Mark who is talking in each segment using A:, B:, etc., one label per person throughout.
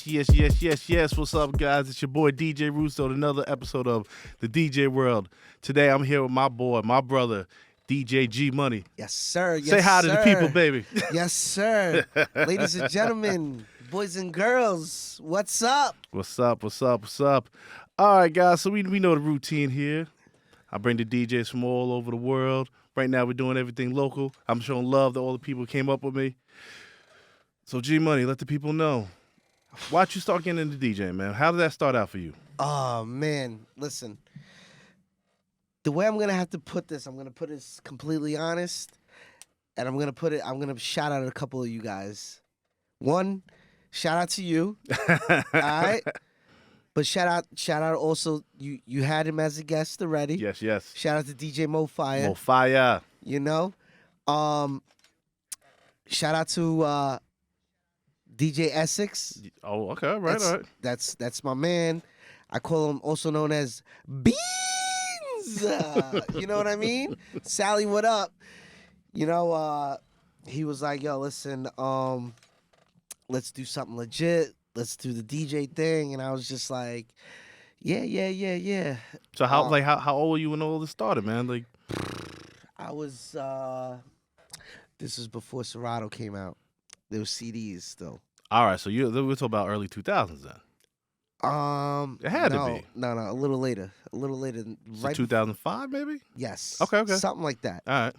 A: Yes. What's up, guys? It's your boy DJ Russo, another episode of the DJ World. Today, I'm here with my boy, my brother, DJ G Money.
B: Yes, sir.
A: Say hi to the people, baby.
B: Yes, sir. Ladies and gentlemen, boys and girls, what's up?
A: What's up? All right, guys. So we know the routine here. I bring the DJs from all over the world. Right now, we're doing everything local. I'm showing love to all the people who came up with me. So G Money, let the people know. Why'd you start getting into DJing, man? How did that start out for you?
B: Oh, man. Listen, the way I'm going to have to put this, I'm going to put it completely honest, and I'm going to shout out a couple of you guys. One, shout out to you. All right? But shout out also, you had him as a guest already.
A: Yes.
B: Shout out to DJ Mo Fire.
A: Mo Fire.
B: You know? Shout out to DJ Essex.
A: Oh, okay. All right.
B: That's my man. I call him also known as Beans. You know what I mean? Sally, what up? You know, he was like, yo, listen, let's do something legit. Let's do the DJ thing. And I was just like, yeah.
A: So how old were you when all this started, man? Like,
B: I was this was before Serato came out. There was CDs still.
A: All right, so we're talking about early 2000s then. It had to be.
B: No, a little later.
A: So 2005 maybe?
B: Yes.
A: Okay.
B: Something like that.
A: All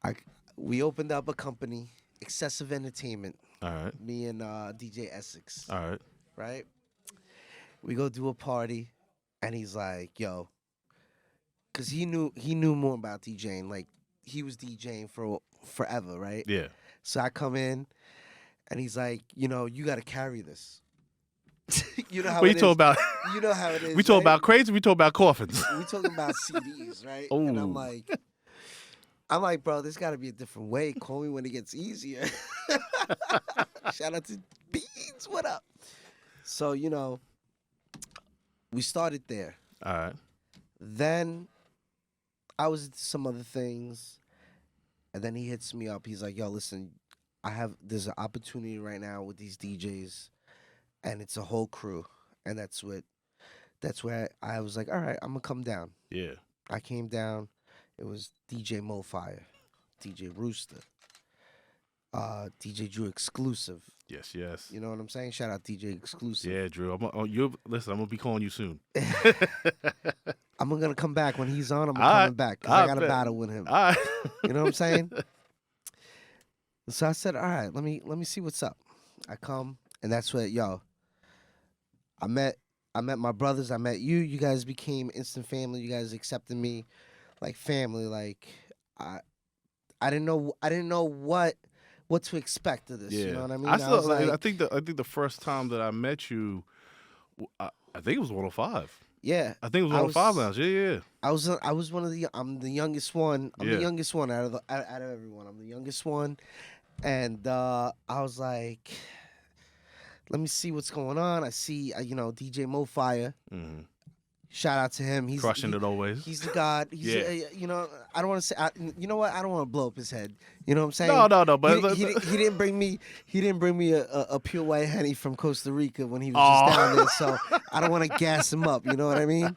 A: right.
B: We opened up a company, Excessive Entertainment.
A: All right.
B: Me and DJ Essex.
A: All right.
B: Right? We go do a party, and he's like, yo, because he knew more about DJing. Like, he was DJing for forever, right?
A: Yeah.
B: So I come in, and he's like, you know, you got to carry this. You know how
A: What
B: it
A: you talking
B: is.
A: about?
B: You know how it is.
A: We talking
B: right?
A: about crazy, we talking about coffins.
B: We talking about CDs, right?
A: Oh.
B: And I'm like, bro, there's got to be a different way. Call me when it gets easier. Shout out to Beans. What up? So, you know, we started there.
A: All right.
B: Then I was into some other things. And then he hits me up. He's like, yo, listen, there's an opportunity right now with these DJs. And it's a whole crew. And that's where I was like, all right, I'm going to come down.
A: Yeah.
B: I came down. It was DJ Mo Fire, DJ Rooster, DJ Drew Exclusive.
A: Yes.
B: You know what I'm saying? Shout out DJ Exclusive.
A: Yeah, Drew. Listen, I'm going to be calling you soon.
B: I'm going to come back. When he's on, I'm
A: All
B: coming back. Because I got a battle with him.
A: All right.
B: You know what I'm saying? So I said, all right, let me see what's up. I come, and that's where, I met my brothers. I met you. You guys became instant family. You guys accepted me like family. Like I didn't know what to expect of this.
A: Yeah.
B: You know what I mean?
A: I think the first time that I met you, I think it was 105.
B: Yeah.
A: I think it was 105 Lounge. Yeah.
B: I was one of the. I'm the youngest one. I'm
A: Yeah.
B: the youngest one out of everyone. I'm the youngest one, and I was like, let me see what's going on. I see, DJ Mo Fire.
A: Mm-hmm.
B: Shout out to him. He's
A: crushing it always.
B: He's the god. He's I don't want to say. You know what? I don't want to blow up his head. You know what I'm saying?
A: No. But
B: he didn't bring me. He didn't bring me a pure white Henny from Costa Rica when he was just down there. So I don't want to gas him up. You know what I mean?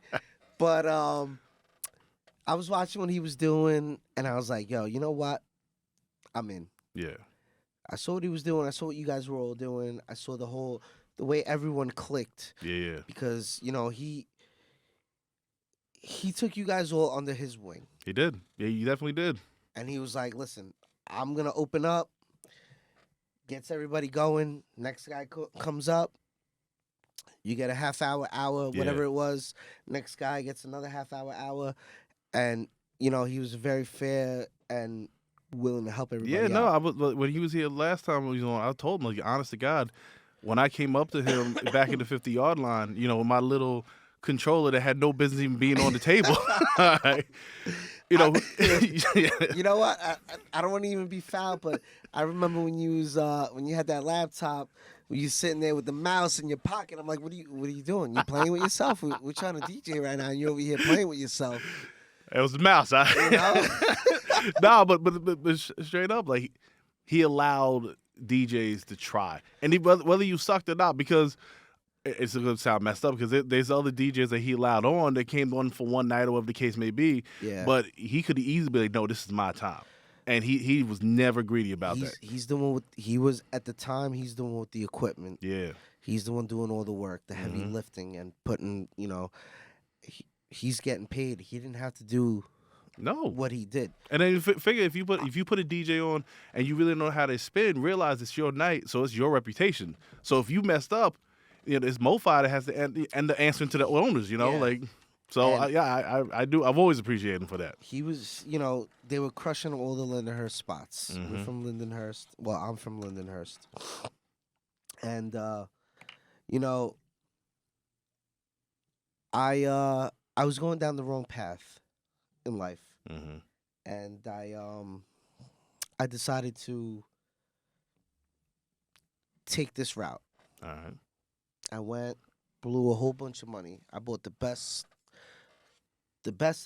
B: But I was watching what he was doing, and I was like, yo, you know what? I'm in.
A: Yeah.
B: I saw what he was doing. I saw what you guys were all doing. I saw the way everyone clicked.
A: Yeah.
B: Because he took you guys all under his wing.
A: He did. Yeah, he definitely did.
B: And he was like, listen, I'm going to open up, gets everybody going. Next guy comes up. You get a half hour, whatever it was. Next guy gets another half hour. And, he was very fair and willing to help everybody out.
A: I was, when he was here last time, I told him, like, honest to God, when I came up to him back in the 50-yard line, with my little controller that had no business even being on the table.
B: You know what? I don't want to even be foul, but I remember when you had that laptop, when you sitting there with the mouse in your pocket. I'm like, what are you doing? You playing with yourself? We're trying to DJ right now, and you're over here playing with yourself.
A: It was the mouse. No, but straight up, like he allowed DJs to try, and whether you sucked or not, because it's going to sound messed up because there's other DJs that he allowed on that came on for one night or whatever the case may be.
B: Yeah.
A: But he could easily be like, no, this is my time. And he was never greedy about that.
B: He's the one he was at the time. He's the one with the equipment.
A: Yeah.
B: He's the one doing all the work, the heavy lifting, and putting. He's getting paid. He didn't have to do what he did.
A: And then figure if you put a DJ on and you really know how to spin, realize it's your night, so it's your reputation. So if you messed up, it's MoFi that has to end the answering to the owners. Like. So I do. I've always appreciated him for that.
B: He was, they were crushing all the Lindenhurst spots. We're from Lindenhurst. Well, I'm from Lindenhurst, and I was going down the wrong path in life, and I decided to take this route.
A: All right.
B: I went, blew a whole bunch of money. I bought the best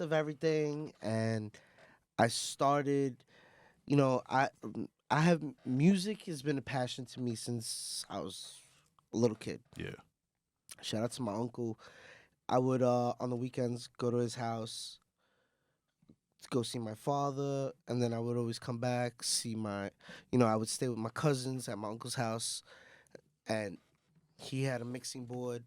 B: of everything, and I started, I have music has been a passion to me since I was a little kid.
A: Yeah.
B: Shout out to my uncle. I would on the weekends go to his house, go see my father, and then I would always come back, see I would stay with my cousins at my uncle's house, and he had a mixing board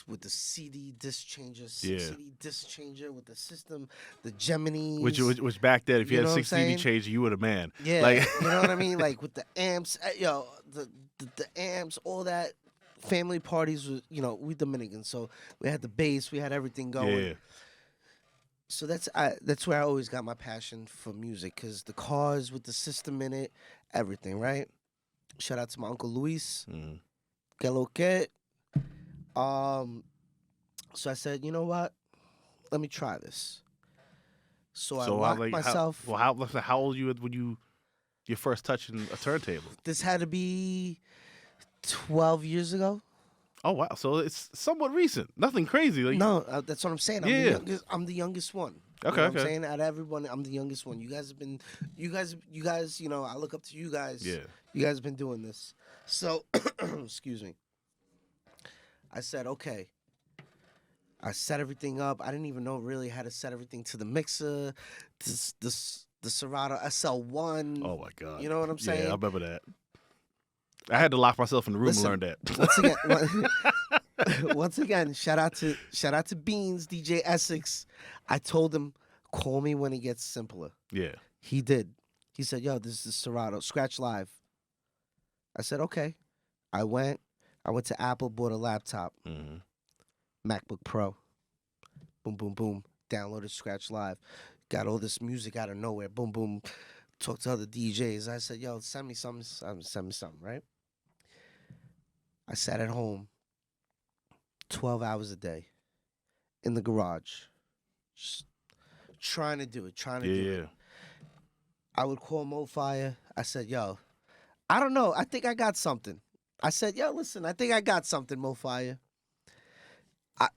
B: with the CD disc changer, CD disc changer with the system, the Gemini.
A: Which back then, if you had a 6 CD changer, you were the man.
B: Yeah,
A: like,
B: you know what I mean? Like with the amps, the amps, all that. Family parties was, we Dominicans, so we had the bass, we had everything going.
A: Yeah.
B: So that's where I always got my passion for music, because the cars with the system in it, everything, right? Shout out to my uncle Luis. Que lo que. So I said, you know what? Let me try this. So I locked myself.
A: How old were you when you first touching a turntable?
B: This had to be 12 years ago.
A: Oh wow! So it's somewhat recent. Nothing crazy.
B: No, that's what I'm saying. I'm the youngest one.
A: Okay,
B: you know what I'm saying? Out of everyone, I'm the youngest one. You guys have been, you guys. I look up to you guys.
A: Yeah.
B: You guys have been doing this. So, excuse me. I said, okay. I set everything up. I didn't even know really how to set everything to the mixer, the Serato SL1.
A: Oh my God!
B: You know what I'm saying?
A: Yeah, I remember that. I had to lock myself in the room and learn that.
B: Once again, shout out to Beans, DJ Essex. I told him, call me when it gets simpler.
A: Yeah.
B: He did. He said, yo, this is Serato, Scratch Live. I said, okay. I went to Apple, bought a laptop. MacBook Pro. Boom, boom, boom. Downloaded Scratch Live. Got all this music out of nowhere. Boom, boom. Talked to other DJs. I said, yo, send me something, right? I sat at home 12 hours a day in the garage, just trying to do it. I would call MoFi. I said, yo, I don't know. I think I got something. I said, yo, listen, I think I got something, MoFi.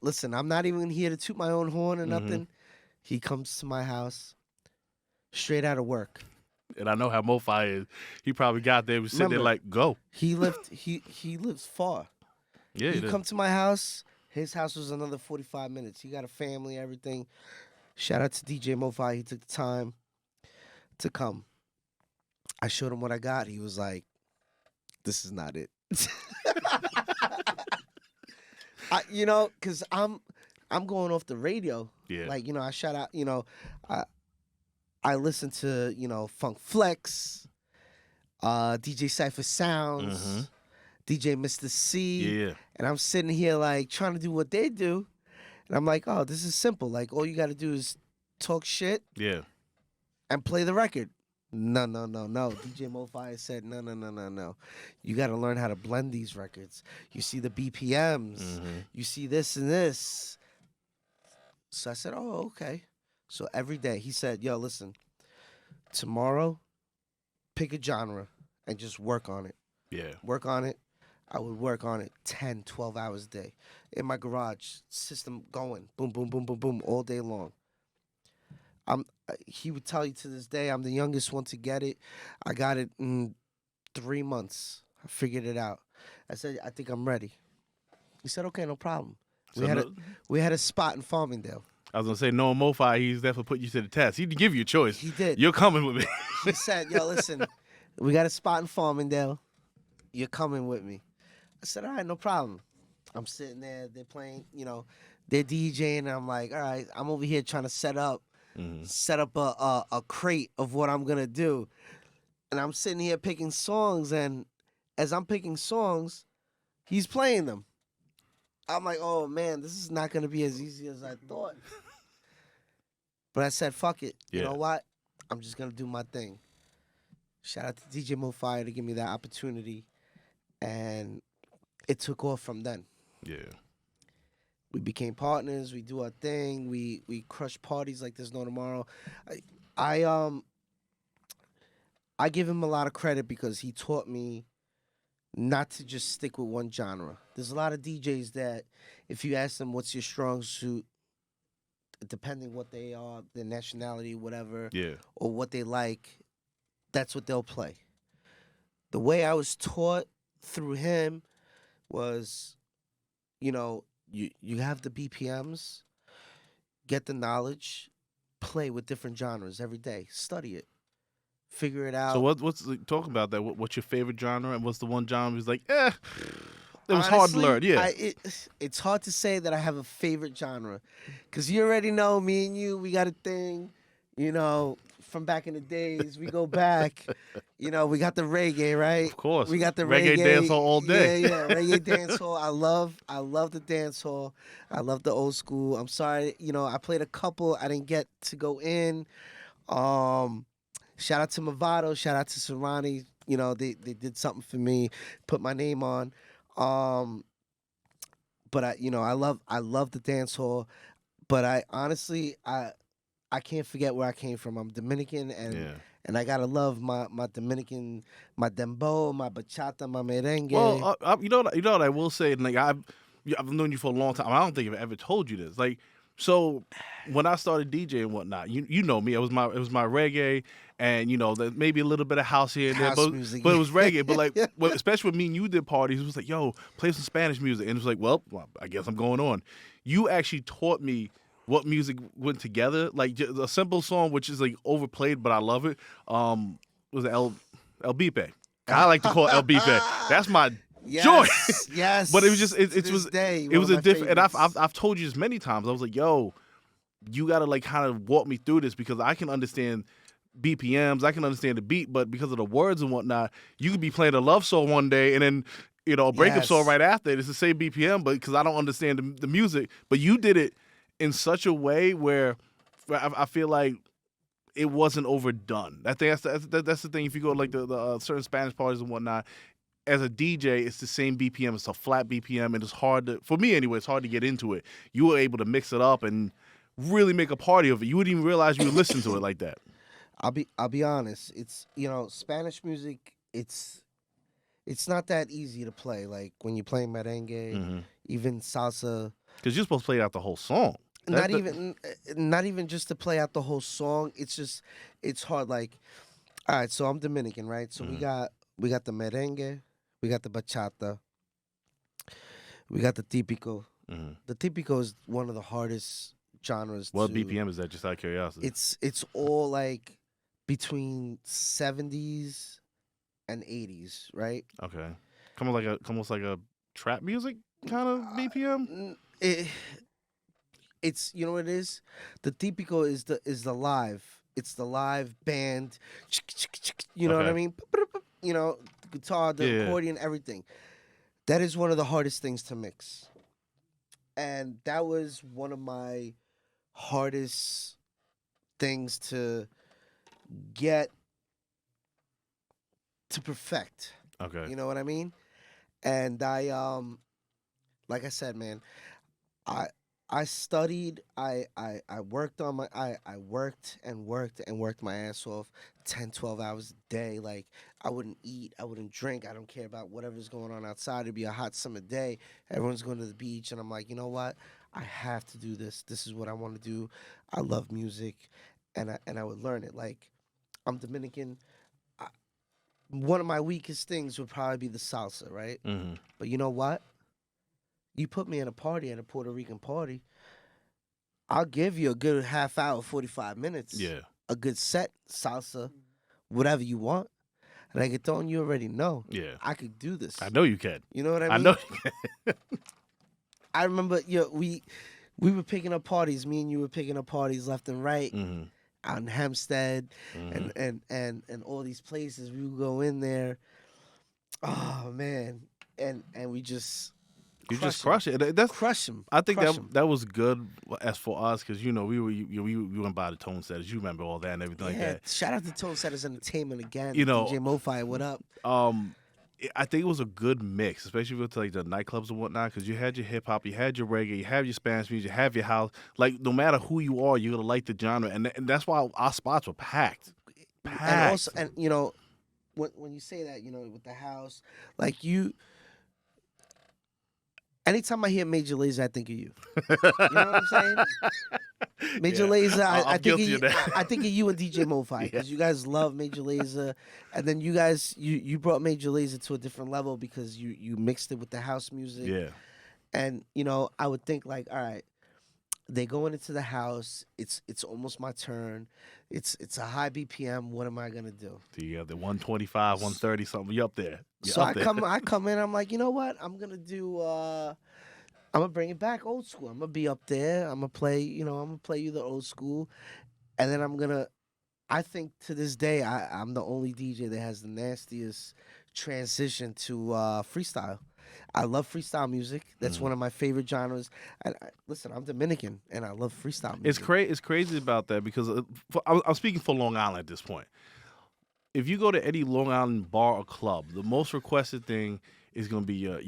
B: Listen, I'm not even here to toot my own horn or nothing. He comes to my house straight out of work.
A: And I know how MoFi is. He probably got there, was sitting there like, go.
B: He lives far.
A: Yeah,
B: he come to my house. His house was another 45 minutes. He got a family, everything. Shout out to DJ MoFi. He took the time to come. I showed him what I got. He was like, this is not it. Because I'm going off the radio.
A: Yeah.
B: Like, I shout out, I listen to, Funk Flex, DJ Cypher Sounds, DJ Mr. C.
A: Yeah.
B: And I'm sitting here like trying to do what they do. And I'm like, oh, this is simple. Like, all you got to do is talk shit and play the record. No. DJ MoFi said, no. You got to learn how to blend these records. You see the BPMs. You see this and this. So I said, oh, okay. So every day he said, yo, listen, tomorrow, pick a genre and just work on it.
A: Yeah.
B: Work on it. I would work on it 10, 12 hours a day. In my garage, system going. Boom, boom, boom, boom, boom, all day long. He would tell you to this day, I'm the youngest one to get it. I got it in 3 months. I figured it out. I said, I think I'm ready. He said, okay, no problem.
A: So
B: We had a
A: no,
B: we had a spot in Farmingdale.
A: I was gonna say no MoFi. He's definitely put you to the test. He did give you a choice.
B: He did.
A: You're coming with me.
B: He said, yo, listen, we got a spot in Farmingdale. You're coming with me. I said, all right, no problem. I'm sitting there. They're playing, they're DJing. And I'm like, all right, I'm over here trying to set up a crate of what I'm going to do. And I'm sitting here picking songs. And as I'm picking songs, he's playing them. I'm like, oh, man, this is not going to be as easy as I thought. But I said, fuck it. You know what? I'm just going to do my thing. Shout out to DJ MoFi to give me that opportunity. And it took off from then.
A: Yeah.
B: We became partners. We do our thing. We crush parties like there's no tomorrow. I give him a lot of credit because he taught me not to just stick with one genre. There's a lot of DJs that if you ask them what's your strong suit, depending what they are, their nationality, whatever, or what they like, that's what they'll play. The way I was taught through him was, you have the BPMs, get the knowledge, play with different genres every day, study it, figure it out.
A: So what's talk about that? What's your favorite genre, and what's the one genre who's like, it was
B: Honestly,
A: hard to learn. Yeah,
B: it's hard to say that I have a favorite genre, because you already know me and you, we got a thing, from back in the days. We go back, we got the reggae, right?
A: Of course,
B: we got the
A: reggae dance hall all day.
B: Yeah, reggae dance hall. I love the dance hall. I love the old school. I'm sorry, I played a couple. I didn't get to go in. Shout out to Movado. Shout out to Serrani. They did something for me, put my name on. But I love the dance hall. But I honestly, I can't forget where I came from. I'm Dominican, and I gotta love my Dominican, my dembow, my bachata, my merengue.
A: Well, you know what I will say, and like I've known you for a long time. I don't think I've ever told you this. Like, so when I started DJing and whatnot, you know me. It was my reggae, and maybe a little bit of house here and
B: House
A: there,
B: music.
A: but it was reggae. But like, especially when me and you did parties, it was like, yo, play some Spanish music, and it was like, well, I guess I'm going on. You actually taught me what music went together, like a simple song which is like overplayed, but I love it. Was it El Bipe? I like to call it El Bipe. That's my joy.
B: Yes,
A: but it was just it was
B: day,
A: it was a different. And
B: favorites.
A: I've told you this many times. I was like, yo, you gotta like kind of walk me through this, because I can understand BPMs, I can understand the beat, but because of the words and whatnot, you could be playing a love song one day and then a breakup song right after it. It's the same BPM, but because I don't understand the music. But you did it in such a way where I feel like it wasn't overdone. I think that's the thing. If you go to like the certain Spanish parties and whatnot, as a DJ, it's the same BPM. It's a flat BPM, and it's hard for me anyway. It's hard to get into it. You were able to mix it up and really make a party of it. You wouldn't even realize you would listen to it like that.
B: I'll be honest. It's Spanish music. It's not that easy to play. Like when you play merengue, even salsa.
A: Because you're supposed to play out the whole song.
B: Not even just to play out the whole song. It's hard. Like, all right, so I'm Dominican, right? So we got the merengue, we got the bachata, we got the típico. The típico is one of the hardest genres.
A: What BPM is that? Just out of curiosity.
B: It's all like between 70s and 80s, right?
A: Okay, almost like a trap music kind of BPM.
B: It's what it is. The típico is the live. It's the live band. You know what I mean? The guitar, the accordion, everything. That is one of the hardest things to mix. And that was one of my hardest things to get to perfect.
A: Okay.
B: You know what I mean? And I like I said, man, I studied, I worked on my I worked and worked and worked my ass off 10, 12 hours a day. Like I wouldn't eat, I wouldn't drink, I don't care about whatever's going on outside. It'd be a hot summer day. Everyone's going to the beach and I'm like, you know what? I have to do this. This is what I want to do. I love music and I would learn it. Like I'm Dominican. one of my weakest things would probably be the salsa, right?
A: Mm-hmm.
B: But you know what? You put me in a party, at a Puerto Rican party, I'll give you a good half hour, 45 minutes.
A: Yeah.
B: A good set, salsa, whatever you want. Reggaeton, you already know.
A: Yeah.
B: I could do this.
A: I know you can.
B: You know what I mean?
A: I know you can.
B: I remember, we were picking up parties. Me and you were picking up parties left and right
A: Mm-hmm.
B: out in Hempstead
A: Mm-hmm.
B: and all these places. We would go in there. Oh man, and we just
A: You just crush it. That's
B: crush them.
A: I think that was good as for us because we went by the tone setters. You remember all that and everything like that.
B: Shout out to Tone Setters Entertainment again.
A: You know,
B: DJ MoFi, what up?
A: I think it was a good mix, especially with like the nightclubs and whatnot, because you had your hip hop, you had your reggae, you have your Spanish music, you have your house. Like no matter who you are, you're gonna like the genre, and that's why our spots were packed.
B: And also, and you know, when you say that, you know, with the house, like you. Anytime I hear Major Lazer, I think of you. You know what I'm saying? Major Lazer, I think of you. I think of you and DJ MoFi because you guys love Major Lazer, and then you guys you brought Major Lazer to a different level because you mixed it with the house music.
A: Yeah.
B: And you know, I would think like, all right, they going into the house. It's almost my turn. It's a high BPM. What am I gonna do?
A: You have the 125, 130 something. You up there?
B: So I come in. I'm like, you know what? I'm gonna do. I'm gonna bring it back old school. I'm gonna be up there. I'm gonna play. You know, I'm gonna play you the old school, and then I'm gonna. I think to this day, I'm the only DJ that has the nastiest transition to freestyle. I love freestyle music. That's one of my favorite genres. And listen, I'm Dominican, and I love freestyle music.
A: It's crazy about that because I'm speaking for Long Island at this point. If you go to any Long Island bar or club, the most requested thing is going to be your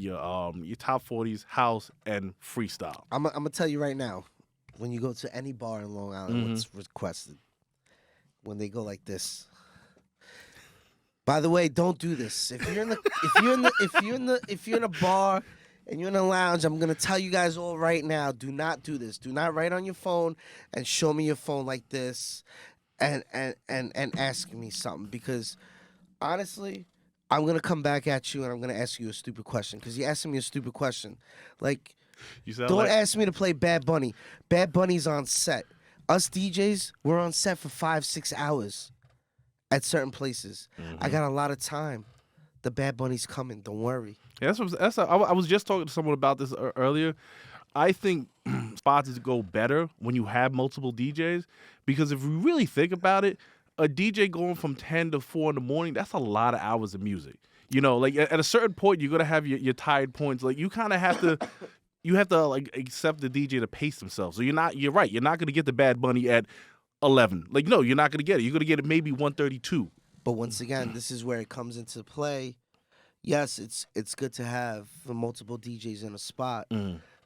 A: top 40s, house, and freestyle.
B: I'm gonna tell you right now, when you go to any bar in Long Island, what's requested? When they go like this. By the way, don't do this. If you're in a bar and you're in a lounge, I'm gonna tell you guys all right now, do not do this. Do not write on your phone and show me your phone like this and ask me something, because honestly, I'm gonna come back at you and I'm gonna ask you a stupid question because you're asking me a stupid question. Like, don't ask me to play Bad Bunny. Bad Bunny's on set. Us DJs, we're on set for 5-6 hours at certain places. I got a lot of time. The Bad Bunny's coming. Don't worry.
A: Yeah, I was just talking to someone about this earlier. I think spots go better when you have multiple DJs because if you really think about it, a DJ going from 10 to 4 in the morning, that's a lot of hours of music. You know, like at a certain point, you're going to have your tired points. Like you kind of have to... You have to like accept the DJ to pace themselves. So you're right. You're not going to get the Bad Bunny at 11. Like, no, you're not going to get it. You're going to get it maybe 132.
B: But once again, this is where it comes into play. Yes, it's good to have the multiple DJs in a spot,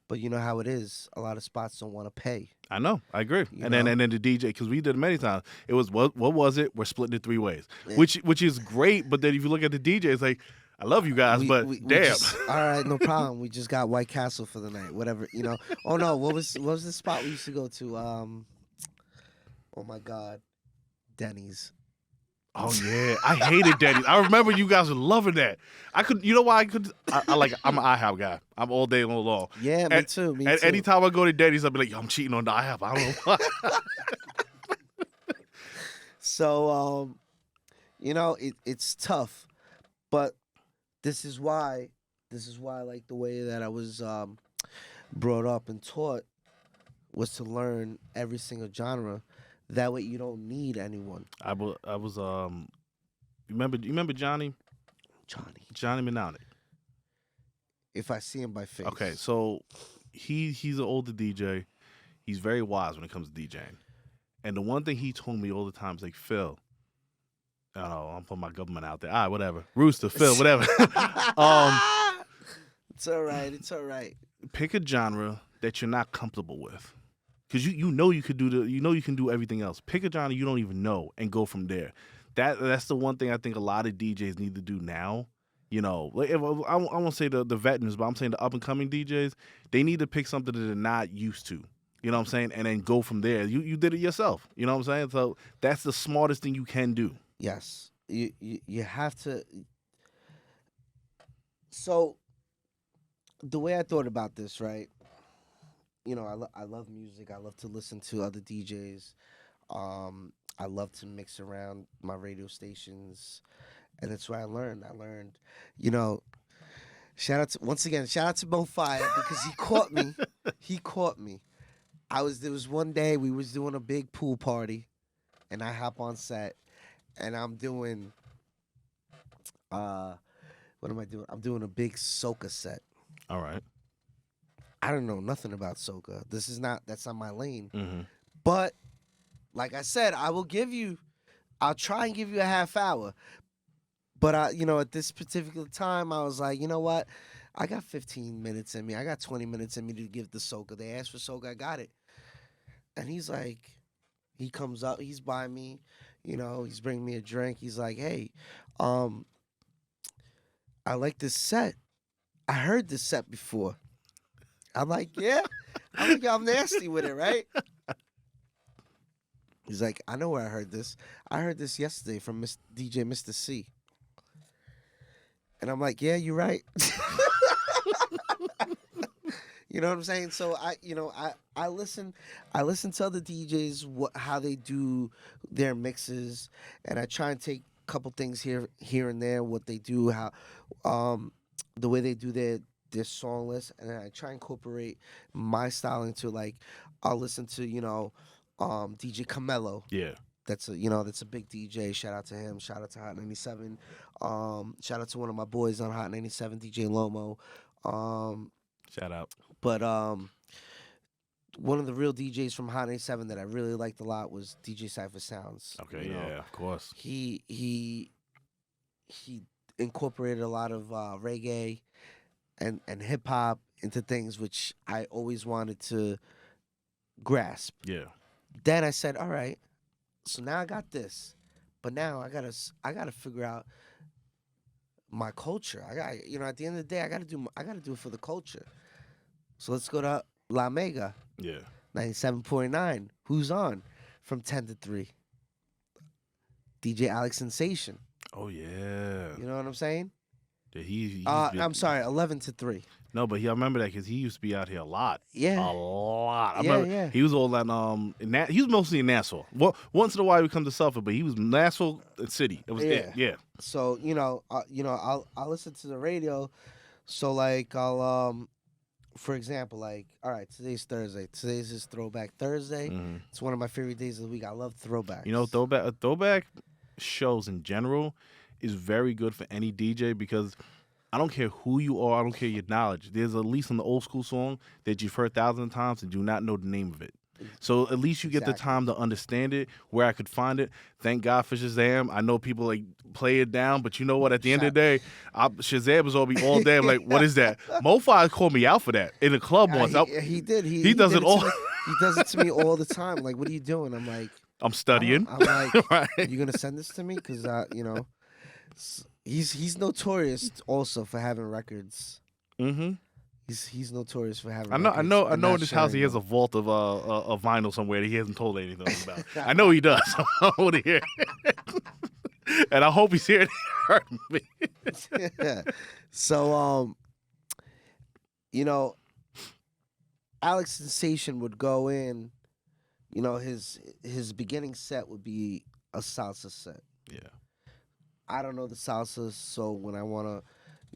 B: but you know how it is. A lot of spots don't want to pay.
A: I know. I agree. And then the DJ, because we did it many times, it was, what was it? We're splitting it 3 ways, which is great. But then if you look at the DJ, it's like, I love you guys, but damn.
B: All right, no problem. We just got White Castle for the night, whatever, you know. Oh no, what was the spot we used to go to? Oh my God, Denny's.
A: Oh yeah, I hated Denny's. I remember you guys were loving that. I could, you know why I could? I'm an IHOP guy. I'm all day long.
B: Yeah, me too. Me too.
A: Anytime I go to Denny's, I'll be like, yo, I'm cheating on the IHOP. I don't know why.
B: So, you know, it's tough, but this is why like the way that I was brought up and taught was to learn every single genre. That way you don't need anyone.
A: I was remember Johnny Manani?
B: If I see him by face.
A: Okay, so he's an older DJ. He's very wise when it comes to DJing. And the one thing he told me all the time is like, Phil, I'm putting my government out there. All right, whatever. Rooster, Phil, whatever.
B: It's all right. It's all right.
A: Pick a genre that you're not comfortable with, because you know you can do everything else. Pick a genre you don't even know and go from there. That's the one thing I think a lot of DJs need to do now. You know, like I won't say the veterans, but I'm saying the up and coming DJs. They need to pick something that they're not used to. You know what I'm saying? And then go from there. You did it yourself. You know what I'm saying? So that's the smartest thing you can do.
B: Yes. you have to. So the way I thought about this, right? I love music. I love to listen to other DJs. I love to mix around my radio stations, and that's where I learned. I learned, you know, shout out to Mo Fire because he caught me. He caught me. There was one day we was doing a big pool party, and I hop on set, and I'm doing uh, what am I doing? I'm doing a big soca set.
A: All right.
B: I don't know nothing about soca. That's not my lane.
A: Mm-hmm.
B: But like I said, I'll try and give you a half hour. But at this particular time, I was like, you know what? I got 15 minutes in me. I got 20 minutes in me to give the soca. They asked for soca, I got it. And he's like, he comes up, he's by me, he's bringing me a drink. He's like, hey, I like this set. I heard this set before. I'm like, yeah. I'm like, yo, I'm nasty with it, right? He's like, I know where I heard this. I heard this yesterday from DJ Mr. C. And I'm like, yeah, you're right. You know what I'm saying? So I listen to other DJs how they do their mixes, and I try and take a couple things here and there, what they do, how the way they do their song list, and then I try and incorporate my style into, like, I'll listen to DJ Camelo.
A: Yeah.
B: That's a big DJ. Shout out to him. Shout out to Hot 97. Shout out to one of my boys on Hot 97, DJ Lomo.
A: Shout out.
B: But one of the real DJs from Hot 97 that I really liked a lot was DJ Cypher Sounds.
A: Okay, yeah, of course.
B: He incorporated a lot of reggae and hip hop into things which I always wanted to grasp.
A: Yeah.
B: Then I said, all right, so now I got this, but now I gotta figure out my culture. I got at the end of the day I gotta do it for the culture. So let's go to La Mega.
A: Yeah.
B: 97.9. Who's on from 10 to 3? DJ Alex Sensation.
A: Oh yeah.
B: You know what I'm saying?
A: Yeah, he
B: I'm sorry, 11 to 3.
A: No, but I remember that because he used to be out here a lot.
B: Yeah.
A: A lot. I
B: Yeah,
A: remember
B: yeah.
A: he was all that he was mostly in Nassau. Well, once in a while he would come to Suffolk, but he was Nassau City. It was it. Yeah.
B: So, I'll listen to the radio. So, like, I'll for example, like, all right, today's Thursday. Today's is Throwback Thursday.
A: Mm-hmm.
B: It's one of my favorite days of the week. I love throwbacks.
A: Throwback shows in general is very good for any DJ because I don't care who you are, I don't care your knowledge. There's at least an old school song that you've heard thousands of times and do not know the name of it. So at least you get the time to understand it, where I could find it. Thank God for Shazam. I know people like play it down, but you know what? At the end of the day, Shazam was all day. I'm like, what is that? Mo5 called me out for that in a club once.
B: He did.
A: He does it all.
B: He does it to me all the time. Like, what are you doing? I'm like,
A: I'm studying.
B: I'm like,
A: right.
B: You gonna send this to me? Because he's notorious also for having records.
A: Mm-hmm.
B: He's notorious for having.
A: I know. In this house he has a
B: them.
A: vault of vinyl somewhere that he hasn't told anything about. I know he does. I want to hear it. And I hope he's here to hurt me.
B: Yeah. So Alex Sensation would go in. His beginning set would be a salsa set.
A: Yeah.
B: I don't know the salsa, so when I wanna,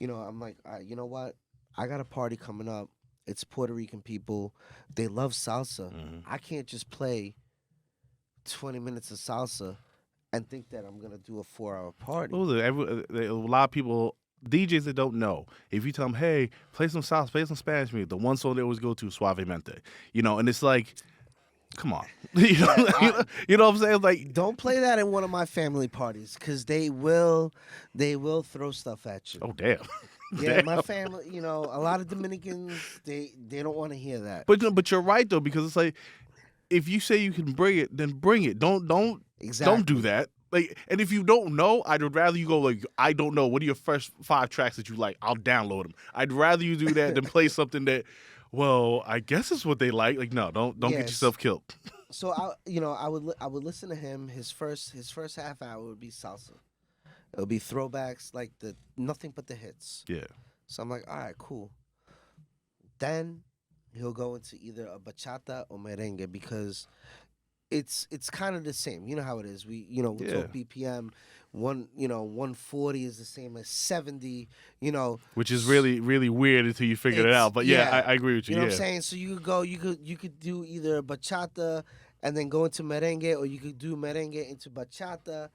B: I'm like, all right, you know what? I got a party coming up. It's Puerto Rican people. They love salsa.
A: Mm-hmm.
B: I can't just play 20 minutes of salsa and think that I'm gonna do a 4-hour party.
A: Well, a lot of people, DJs that don't know, if you tell them, hey, play some salsa, play some Spanish music, the one song they always go to is Suavemente. And it's like, come on. You know what I'm saying? Like,
B: don't play that in one of my family parties because they will throw stuff at you.
A: oh damn.
B: Yeah, my family, a lot of Dominicans, they don't want to hear that.
A: But you're right though, because it's like, if you say you can bring it, then bring it. Don't do that. Like, and if you don't know, I'd rather you go like, I don't know. What are your first 5 tracks that you like? I'll download them. I'd rather you do that than play something that, well, I guess it's what they like. Like, no, don't get yourself killed.
B: So I would listen to him. His first half hour would be salsa. It'll be throwbacks, like the nothing but the hits.
A: Yeah.
B: So I'm like, all right, cool. Then he'll go into either a bachata or merengue because it's kind of the same. You know how it is. We
A: Yeah.
B: talk BPM. 140 is the same as 70.
A: Which is really, really weird until you figure it out. But yeah, I agree with you.
B: You know
A: yeah.
B: what I'm saying? So you could go, you could do either bachata and then go into merengue, or you could do merengue into bachata.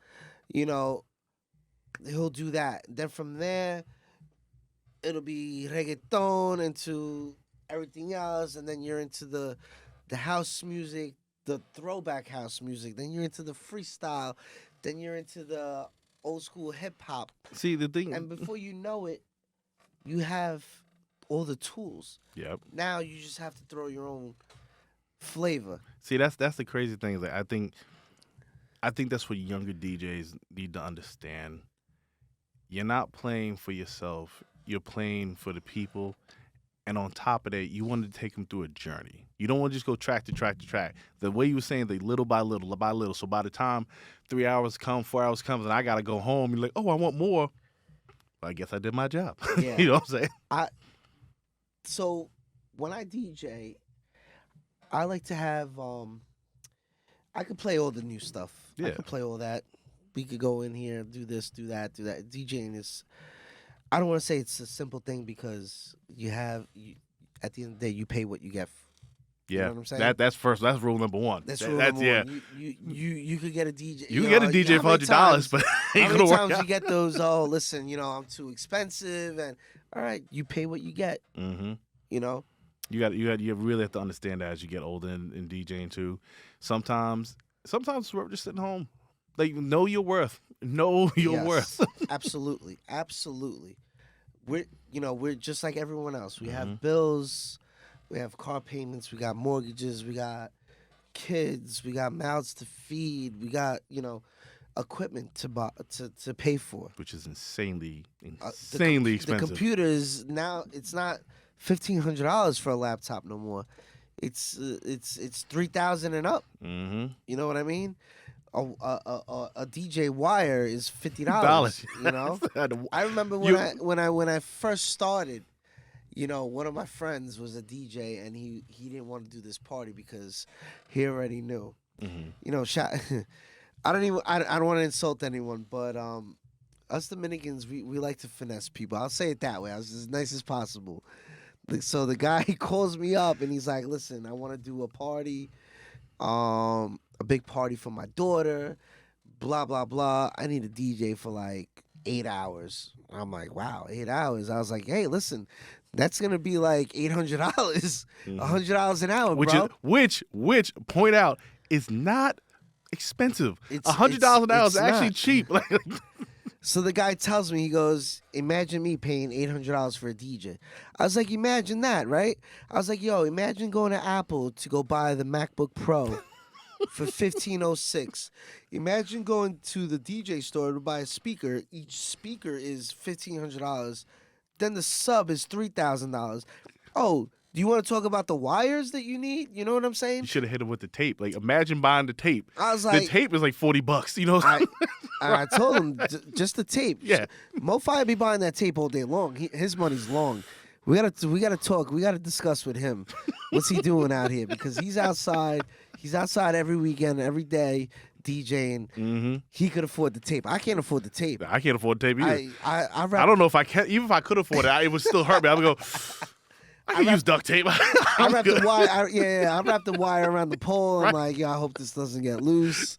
B: He'll do that. Then from there, it'll be reggaeton into everything else, and then you're into the house music, the throwback house music. Then you're into the freestyle. Then you're into the old school hip hop.
A: See, the thing.
B: And before you know it, you have all the tools.
A: Yep.
B: Now you just have to throw your own flavor.
A: See, that's the crazy thing. Is that I think that's what younger DJs need to understand. You're not playing for yourself. You're playing for the people. And on top of that, you want to take them through a journey. You don't want to just go track to track to track. The way you were saying, they little by little by little. So by the time 3 hours come, 4 hours comes, and I got to go home, you're like, oh, I want more. Well, I guess I did my job.
B: Yeah.
A: You know what I'm saying?
B: So when I DJ, I like to have, I could play all the new stuff.
A: Yeah.
B: I could play all that. We could go in here, do this, do that, do that. DJing is, I don't want to say it's a simple thing because at the end of the day, you pay what you get.
A: Yeah,
B: you know what I'm saying?
A: That's rule number one.
B: That's rule number one. You could get a DJ.
A: You can get a DJ for $100, but ain't
B: how
A: gonna
B: many
A: work
B: times
A: out.
B: you get those? Oh, listen, I'm too expensive, and all right, you pay what you get.
A: Mm-hmm.
B: You
A: really have to understand that as you get older in DJing too. Sometimes it's worth just sitting home. Like, know your worth. Know your
B: Yes,
A: worth.
B: Absolutely. We're just like everyone else. We
A: Mm-hmm.
B: have bills, we have car payments, we got mortgages, we got kids, we got mouths to feed, we got equipment to buy, to pay for.
A: Which is insanely
B: The
A: expensive.
B: computers now, it's not $1,500 for a laptop no more. It's $3,000 and up.
A: Mm-hmm.
B: You know what I mean? A DJ wire is $50. I remember when I first started. One of my friends was a DJ, and he didn't want to do this party because he already knew.
A: Mm-hmm.
B: I don't want to insult anyone, but us Dominicans, we like to finesse people. I'll say it that way. I was as nice as possible. So the guy, he calls me up and he's like, "Listen, I want to do a party, a big party for my daughter, blah blah blah. I need a DJ for like 8 hours." I'm like, "Wow, 8 hours." I was like, "Hey, listen, that's gonna be like $800, $100 an hour, bro."
A: Which point out is not expensive. $100 an hour is actually cheap.
B: So the guy tells me, he goes, "Imagine me paying $800 for a DJ." I was like, "Imagine that, right?" I was like, "Yo, imagine going to Apple to go buy the MacBook Pro for $1,506. Imagine going to the DJ store to buy a speaker. Each speaker is $1,500. Then the sub is $3,000. Oh, do you want to talk about the wires that you need? You know what I'm saying?"
A: You should have hit him with the tape. Like, imagine buying the tape.
B: I was like,
A: the tape is like $40. You know.
B: I told him just the tape.
A: Yeah.
B: Mo-Fi be buying that tape all day long. His money's long. We gotta talk. We gotta discuss with him. What's he doing out here? Because he's outside. He's outside every weekend, every day, DJing.
A: Mm-hmm.
B: He could afford the tape. I can't afford the tape.
A: I can't afford the tape either.
B: I
A: don't know if I can. Even if I could afford it, it would still hurt me. I would go, I can use duct tape.
B: I wrap the wire. I wrap the wire around the pole. I'm like, I hope this doesn't get loose.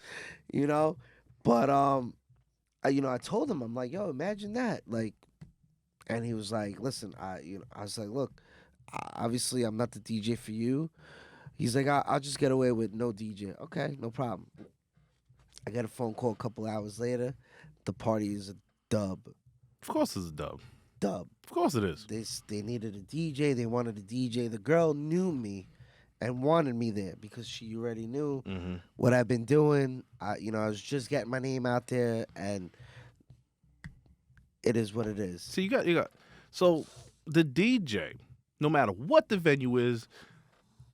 B: But I told him, I'm like, "Yo, imagine that." Like, and he was like, "Listen, I was like, look, obviously I'm not the DJ for you." He's like, I'll just get away with no DJ. Okay, no problem. I got a phone call a couple hours later. The party is a dub.
A: Of course it's a dub.
B: Of
A: course it is.
B: They needed a DJ. They wanted a DJ. The girl knew me and wanted me there because she already knew what I've been doing. I was just getting my name out there, and it is what it is.
A: So you got. So the DJ, no matter what the venue is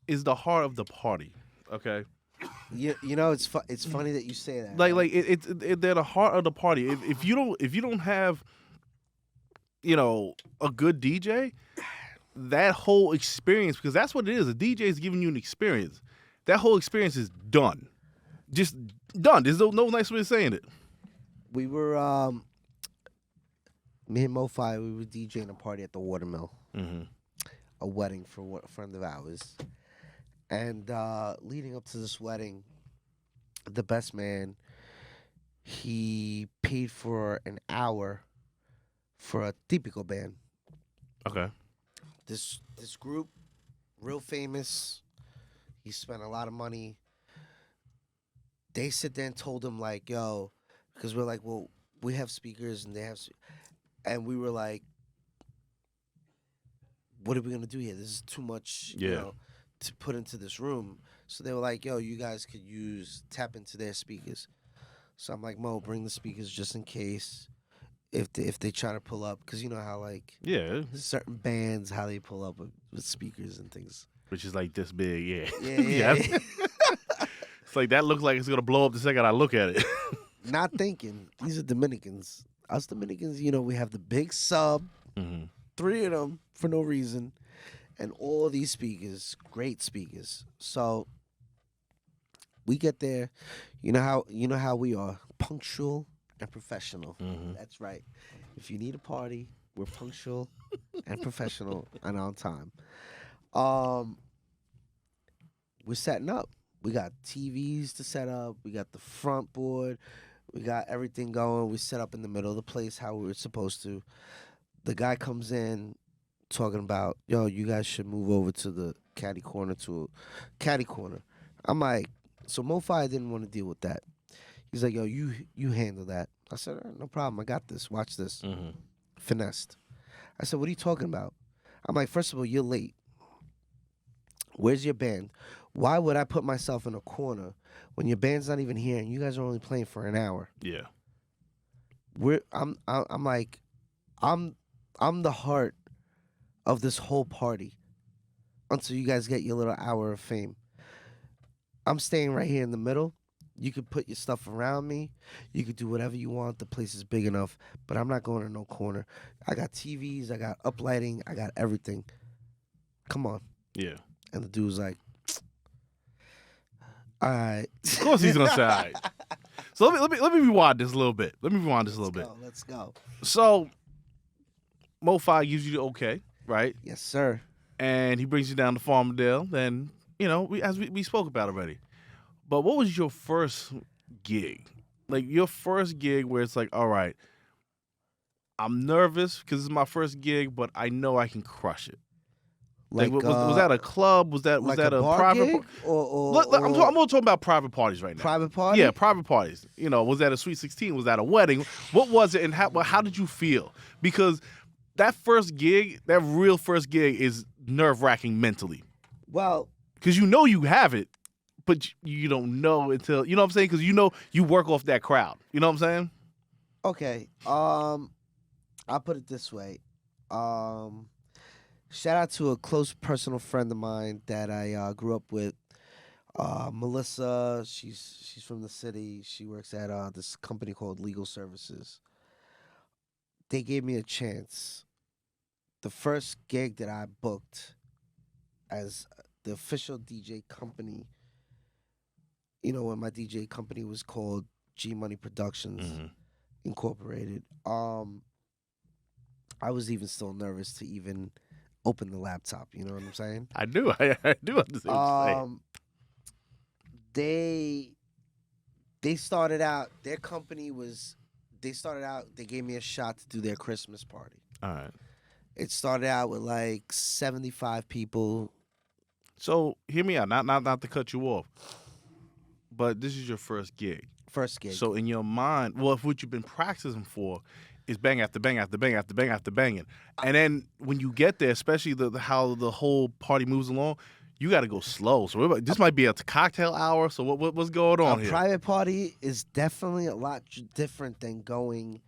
A: the heart of the party. Okay.
B: You know, it's funny that you say that.
A: Like
B: right?
A: they're the heart of the party. If you don't have, you know, a good DJ, that whole experience, because that's what it is. A DJ is giving you an experience. That whole experience is done. Just done. There's no nice way of saying it.
B: We were me and Mo-Fi, we were DJing a party at the Watermill,
A: Mm-hmm.
B: a wedding for a friend of ours. And leading up to this wedding, the best man, he paid for an hour for a typical band.
A: Okay.
B: This group, real famous. He spent a lot of money. They sit there and told him like, "Yo," because we're like, "Well, we have speakers and they have," and we were like, "What are we gonna do here? This is too much, you
A: Yeah.
B: know, to put into this room." So they were like, "Yo, you guys could tap into their speakers." So I'm like, "Mo, bring the speakers just in case if they try to pull up, because you know how like
A: Yeah.
B: certain bands how they pull up with speakers and things."
A: Which is like this big. Yeah.
B: Yeah.
A: It's like that looks like it's gonna blow up the second I look at it.
B: Not thinking these are Dominicans. Us Dominicans, you know, we have the big sub,
A: Mm-hmm.
B: 3 of them for no reason, and all these speakers, great speakers. So we get there, you know how we are, punctual and professional.
A: Mm-hmm.
B: That's right. If you need a party, we're punctual and professional and on time. Um, we're setting up. We got TVs to set up. We got the front board. We got everything going. We set up in the middle of the place how we were supposed to. The guy comes in talking about, "Yo, you guys should move over to the caddy corner to a caddy corner." I'm like, so Mo-Fi didn't want to deal with that. He's like, "Yo, you handle that." I said, "All right, no problem. I got this. Watch this."
A: Mm-hmm.
B: Finessed. I said, "What are you talking about?" I'm like, "First of all, you're late. Where's your band? Why would I put myself in a corner when your band's not even here and you guys are only playing for an hour?"
A: Yeah.
B: I'm like, I'm the heart of this whole party until you guys get your little hour of fame. I'm staying right here in the middle. You could put your stuff around me. You could do whatever you want. The place is big enough, but I'm not going to no corner. I got TVs, I got uplighting, I got everything. Come on.
A: Yeah.
B: And the dude was like, "All right."
A: Of course he's gonna say, all right. So let me rewind this a little bit.
B: Let's go.
A: So Mo-Fi gives you the okay, right?
B: Yes, sir.
A: And he brings you down to Farmingdale. Then, you know, we spoke about already. But what was your first gig? Like your first gig where it's like, all right, I'm nervous because it's my first gig, but I know I can crush it. Like, was that a club? Was that
B: like
A: a
B: bar
A: private?
B: gig or
A: Look, I'm talking about private parties right now.
B: private party?
A: Yeah, private parties. You know, was that a Sweet 16? Was that a wedding? What was it, and how did you feel? Because that first gig, that real first gig, is nerve-wracking mentally.
B: Well,
A: Because you know you have it, but you don't know until, you know what I'm saying? Because you know you work off that crowd. You know what I'm saying?
B: okay. I'll put it this way. Shout out to a close personal friend of mine that I grew up with. Melissa, she's from the city. She works at this company called Legal Services. They gave me a chance. The first gig that I booked as the official DJ company, you know, when my DJ company was called G Money Productions Incorporated. I was even still nervous to even open the laptop. You know what I'm saying?
A: I do. I do understand what you're saying.
B: They started out. Their company was. They started out. They gave me a shot to do their Christmas party.
A: All right.
B: It started out with like 75 people.
A: So hear me out. Not to cut you off, but this is your first gig.
B: First gig.
A: So in your mind, well, if what you've been practicing for is bang after bang after bang after bang after banging, and then when you get there, especially how the whole party moves along, you got to go slow. So this might be a cocktail hour. So what's going on here?
B: A private party is definitely a lot different than going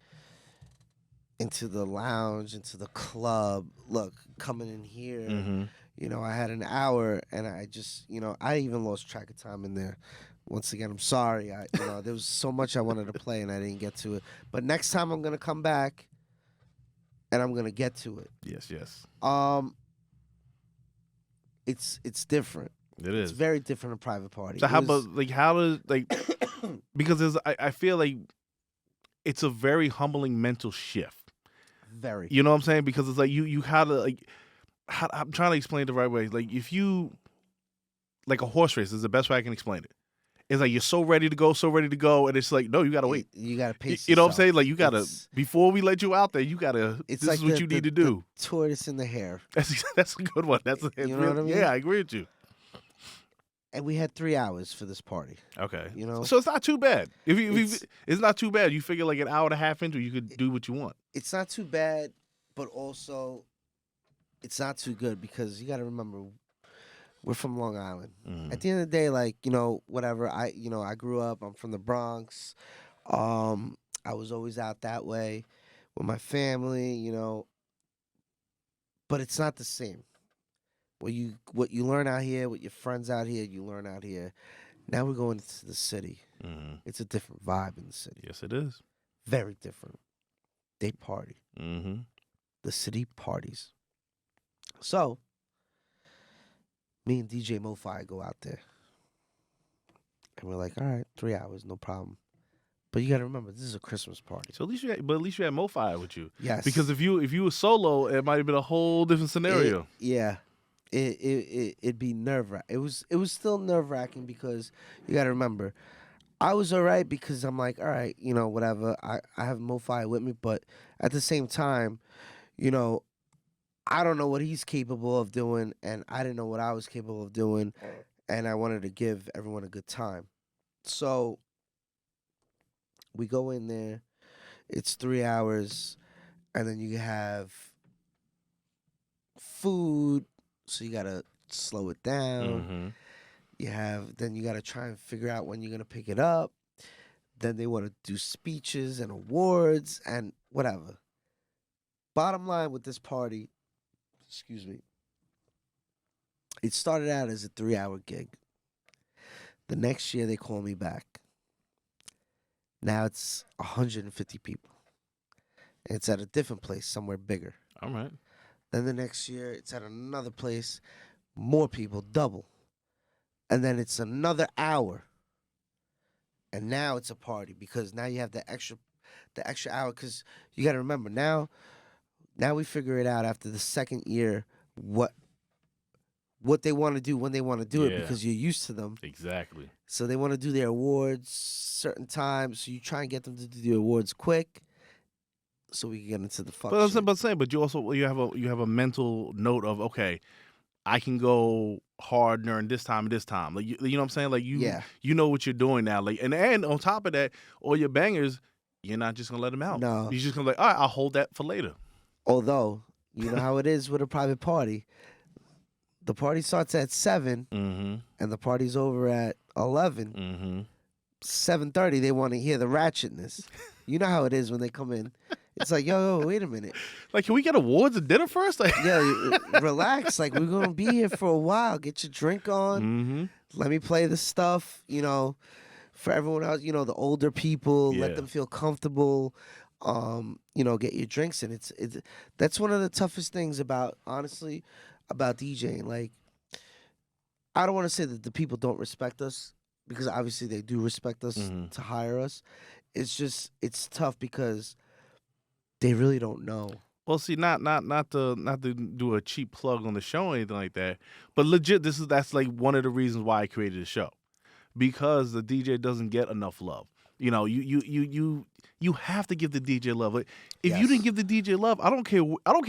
B: into the lounge, into the club. Look, coming in here,
A: Mm-hmm.
B: you know, I had an hour, and I just, you know, I even lost track of time in there. once again, I'm sorry. There was so much I wanted to play and I didn't get to it. But next time I'm gonna come back and I'm gonna get to it.
A: Yes, yes.
B: It's different.
A: It is.
B: It's very different in private party.
A: So how does because I feel like it's a very humbling mental shift.
B: Very.
A: You know what I'm saying? Because it's like you how to like I'm trying to explain it the right way. Like if you like a horse race is the best way I can explain it. It's like you're so ready to go, and it's like, no, you gotta wait.
B: You gotta pace.
A: You know what I'm saying? Like you gotta before we let you out there, you gotta. This
B: like
A: is what you need to do.
B: The tortoise in the hare.
A: That's a good one. That's
B: you know what I mean?
A: Yeah, I agree with you.
B: And we had 3 hours for this party.
A: Okay,
B: you know,
A: so it's not too bad. It's not too bad. You figure like an hour and a half into, you could do what you want.
B: It's not too bad, but also, it's not too good because you got to remember, we're from Long Island.
A: Mm.
B: At the end of the day, like, whatever. I grew up. I'm from the Bronx. I was always out that way with my family. But it's not the same. What you learn out here, with your friends out here, you learn out here. Now we're going to the city.
A: Mm-hmm.
B: It's a different vibe in the city.
A: Yes, it is.
B: Very different. They party.
A: Mm-hmm.
B: The city parties. So, me and DJ MoFi go out there. And we're like, all right, 3 hours, no problem. But you got to remember, this is a Christmas party.
A: So at least you had MoFi with you.
B: Yes.
A: Because if you were solo, it might have been a whole different scenario.
B: It'd be nerve-wracking. It was still nerve-wracking because you got to remember, I was all right because I'm like, all right, whatever. I have MoFi with me, but at the same time, I don't know what he's capable of doing, and I didn't know what I was capable of doing, and I wanted to give everyone a good time. So we go in there. It's 3 hours, and then you have food. So you gotta slow it down.
A: Mm-hmm.
B: Then you gotta try and figure out when you're gonna pick it up. Then they want to do speeches and awards and whatever. Bottom line with this party, excuse me, it started out as a 3-hour gig. The next year they call me back. Now it's 150 people. And it's at a different place, somewhere bigger.
A: All right.
B: Then the next year, it's at another place, more people, double. And then it's another hour. And now it's a party because now you have the extra hour. Because you got to remember, now we figure it out after the second year what they want to do when they want to do it because you're used to them.
A: Exactly.
B: So they want to do their awards certain times. So you try and get them to do the awards quick. So we can get into the function.
A: But you also you have a mental note of, okay, I can go hard during this time and this time. Like you know what I'm saying? Like you know what you're doing now. Like and on top of that, all your bangers, you're not just gonna let them out.
B: No,
A: you're just gonna be like, all right, I'll hold that for later.
B: Although you know how it is with a private party. The party starts at 7, and the party's over at 11. 7:30, they want to hear the ratchetness. You know how it is when they come in. It's like, yo, wait a minute.
A: Like, can we get awards and dinner first? Like,
B: relax. Like, we're going to be here for a while. Get your drink on. Let me play the stuff, for everyone else, the older people. Let them feel comfortable. Get your drinks in. That's one of the toughest things honestly, about DJing. Like, I don't want to say that the people don't respect us because obviously they do respect us to hire us. It's just, it's tough because they really don't know.
A: Well, see, not to do a cheap plug on the show or anything like that, but legit, that's like one of the reasons why I created the show, because the DJ doesn't get enough love. You have to give the DJ love. Like, if you didn't give the DJ love, I don't care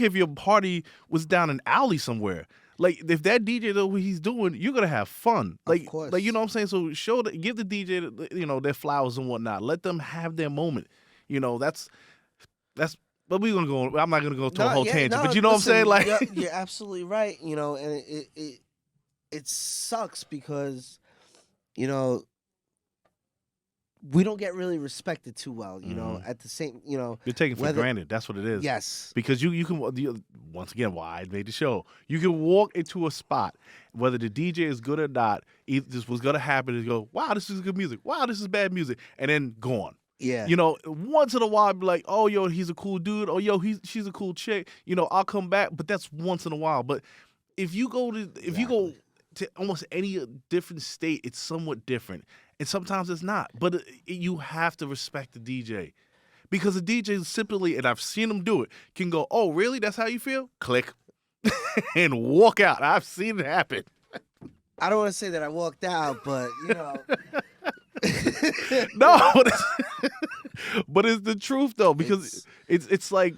A: if your party was down an alley somewhere. Like, if that DJ knows what he's doing, you're gonna have fun. Like,
B: of course.
A: Like, you know what I'm saying? So give the DJ, their flowers and whatnot. Let them have their moment. That's. But we're gonna go. I'm not gonna go to a whole tangent. But you know what I'm saying? Like,
B: you're absolutely right. And it sucks because, we don't get really respected too well, you know. At the same, you know,
A: You're taking for granted. That's what it is.
B: Yes.
A: Because you can, once again, why I made the show. You can walk into a spot, whether the DJ is good or not, this was going to happen and go, wow, this is good music. Wow, this is bad music. And then gone.
B: Yeah.
A: You know, once in a while, I'd be like, oh, yo, he's a cool dude. Oh, yo, she's a cool chick. You know, I'll come back. But that's once in a while. But if you go to almost any different state, it's somewhat different. And sometimes it's not. But you have to respect the DJ. Because the DJ simply, and I've seen them do it, can go, oh, really? That's how you feel? Click. And walk out. I've seen it happen.
B: I don't want to say that I walked out, but, you know.
A: No, but it's the truth though, because it's like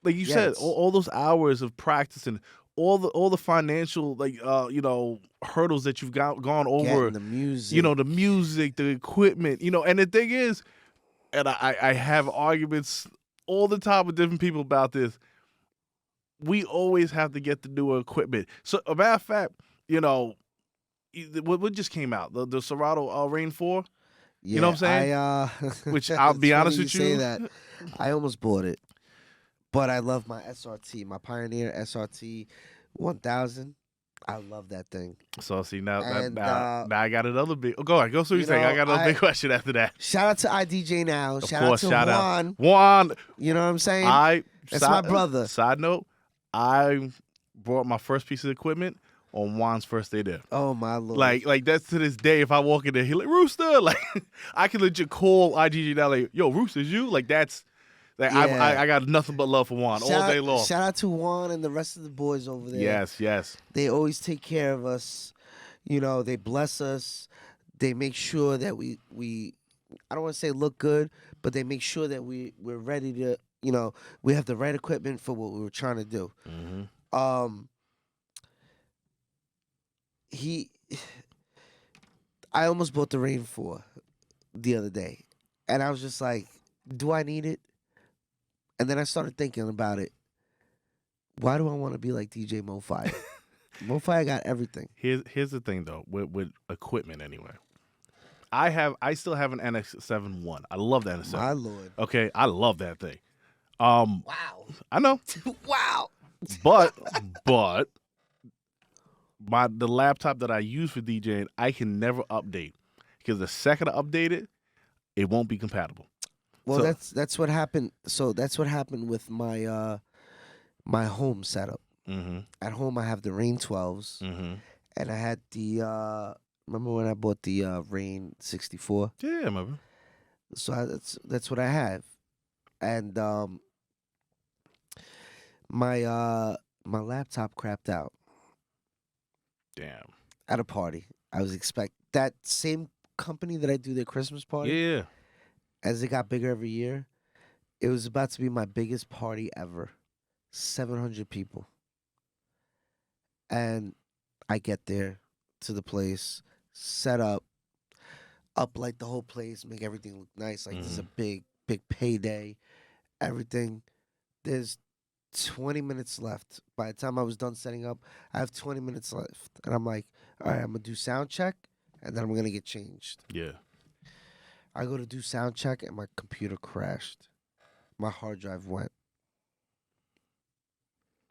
A: you said, all those hours of practicing, all the financial you know, hurdles that you've gone over,
B: the music,
A: you know, the music, the equipment, you know, and the thing is, and I have arguments all the time with different people about this. We always have to get the newer equipment. So a matter of fact, you know. What just came out? The Serato Rain 4?
B: Yeah,
A: you know what I'm saying? Which I'll be honest with you.
B: Say that. I almost bought it. But I love my SRT, my Pioneer SRT 1000. I love that thing.
A: So see now I got another big. Oh, go ahead. Go. So you saying I got another big question after that.
B: Shout out to IDJ now.
A: Of
B: shout
A: course,
B: out to Juan.
A: Juan.
B: You know what I'm saying? That's my brother.
A: Side note, I bought my first piece of equipment on Juan's first day there.
B: Oh my Lord.
A: Like that's to this day. If I walk in there, he like, Rooster. Like I can legit call IGG now. Like, yo, Rooster, is you? Like that's like I got nothing but love for Juan all day long.
B: Shout out to Juan and the rest of the boys over there.
A: Yes.
B: They always take care of us. You know, they bless us. They make sure that we I don't want to say look good, but they make sure that we're ready to, you know, we have the right equipment for what we were trying to do.
A: Mm-hmm.
B: I almost bought the Rain 4 the other day, and I was just like, do I need it? And then I started thinking about it. Why do I want to be like DJ MoFire? MoFire got everything.
A: Here's the thing though, with equipment anyway. I still have an NX7-1. I love that NX7.
B: My Lord.
A: Okay, I love that thing.
B: Wow.
A: I know.
B: Wow.
A: But the laptop that I use for DJing, I can never update because the second I update it, it won't be compatible.
B: Well, that's what happened. So that's what happened with my my home setup.
A: Mm-hmm.
B: At home, I have the Rain 12s, and I had the. Remember when I bought the Rain 64?
A: Yeah, I remember.
B: So that's what I have, and my laptop crapped out.
A: Damn.
B: At a party. I was that same company that I do their Christmas party.
A: Yeah.
B: As it got bigger every year, it was about to be my biggest party ever. 700 people. And I get there to the place, set up like the whole place, make everything look nice. Like this is a big payday. Everything. There's 20 minutes left. By the time I was done setting up, I have 20 minutes left. And I'm like, all right, I'm going to do sound check, and then I'm going to get changed.
A: Yeah.
B: I go to do sound check, and my computer crashed. My hard drive went.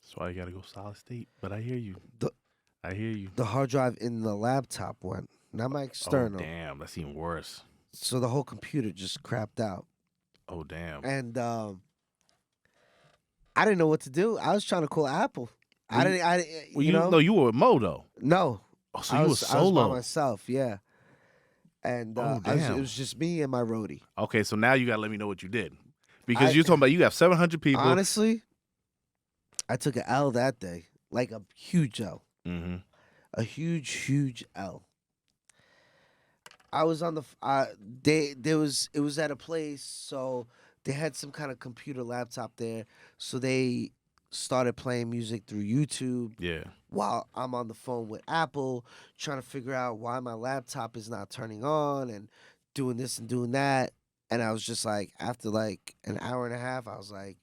A: That's why you got to go solid state. But I hear you. I hear you.
B: The hard drive in the laptop went, not my external.
A: Oh, damn. That's even worse.
B: So the whole computer just crapped out.
A: Oh, damn.
B: And I didn't know what to do. I was trying to call Apple. You know?
A: No, you were with Mo, though.
B: No.
A: Oh, so you were solo.
B: I was by myself, yeah. And
A: damn.
B: It was just me and my roadie.
A: Okay, so now you got to let me know what you did. Because you're talking about you have 700 people.
B: Honestly, I took an L that day. Like a huge L.
A: Mm-hmm.
B: A huge L. I was on the it was at a place, so they had some kind of computer laptop there, so they started playing music through YouTube.
A: Yeah.
B: While I'm on the phone with Apple, trying to figure out why my laptop is not turning on and doing this and doing that. And I was just like, after like an hour and a half, I was like,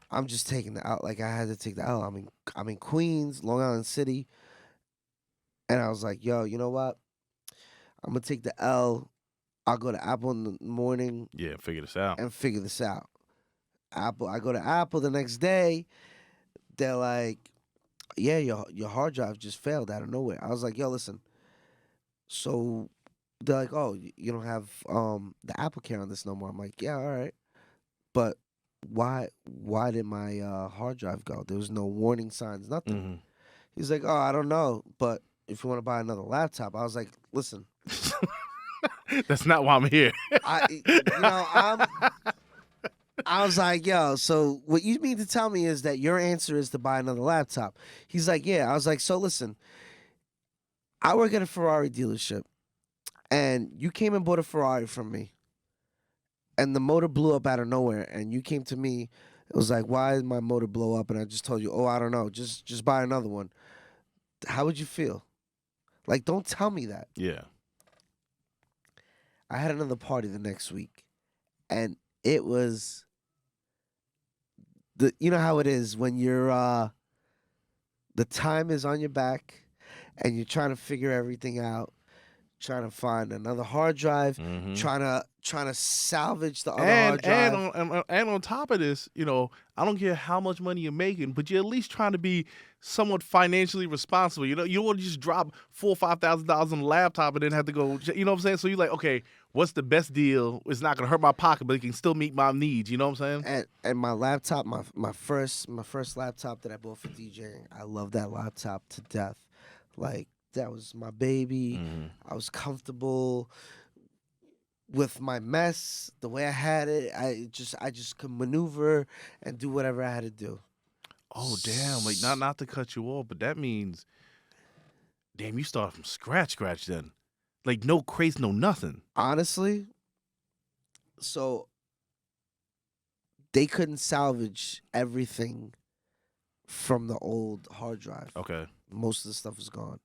B: I'm just taking the L. Like I had to take the L. I'm in Queens, Long Island City, and I was like, yo, you know what? I'm gonna take the L I'll go to Apple in the morning
A: Yeah, figure this out.
B: and figure this out. Apple, I go to Apple the next day. They're like, yeah, your hard drive just failed out of nowhere. I was like, yo, listen. So they're like, oh, you don't have the Apple Care on this no more. I'm like, yeah, all right, but why did my hard drive go? There was no warning signs, nothing.
A: Mm-hmm.
B: He's like, oh, I don't know, but if you want to buy another laptop, I was like, listen,
A: That's not why I'm here.
B: I was like, yo, so what you mean to tell me is that your answer is to buy another laptop? He's like, yeah. I was like, so listen, I work at a Ferrari dealership, and you came and bought a Ferrari from me, and the motor blew up out of nowhere, and you came to me. It was like, why did my motor blow up? And I just told you, oh, I don't know. Just buy another one. How would you feel? Like, don't tell me that.
A: Yeah.
B: I had another party the next week, and it was you know how it is when you're the time is on your back and you're trying to figure everything out, trying to find another hard drive,
A: Mm-hmm.
B: trying to salvage the other hard drive.
A: And on top of this, I don't care how much money you're making, but you're at least trying to be somewhat financially responsible. You don't want to just drop $4,000 or $5,000 on a laptop and then have to go. You know what I'm saying? So you're like, okay, what's the best deal? It's not gonna hurt my pocket, but it can still meet my needs. You know what I'm saying?
B: And my laptop, my first laptop that I bought for DJing, I love that laptop to death. Like, that was my baby.
A: Mm-hmm.
B: I was comfortable with my mess, the way I had it. I just could maneuver and do whatever I had to do.
A: Oh damn! Like not to cut you off, but that means, damn, you start from scratch then. Like no crates, no nothing.
B: Honestly, so they couldn't salvage everything from the old hard drive.
A: Okay.
B: Most of the stuff is gone.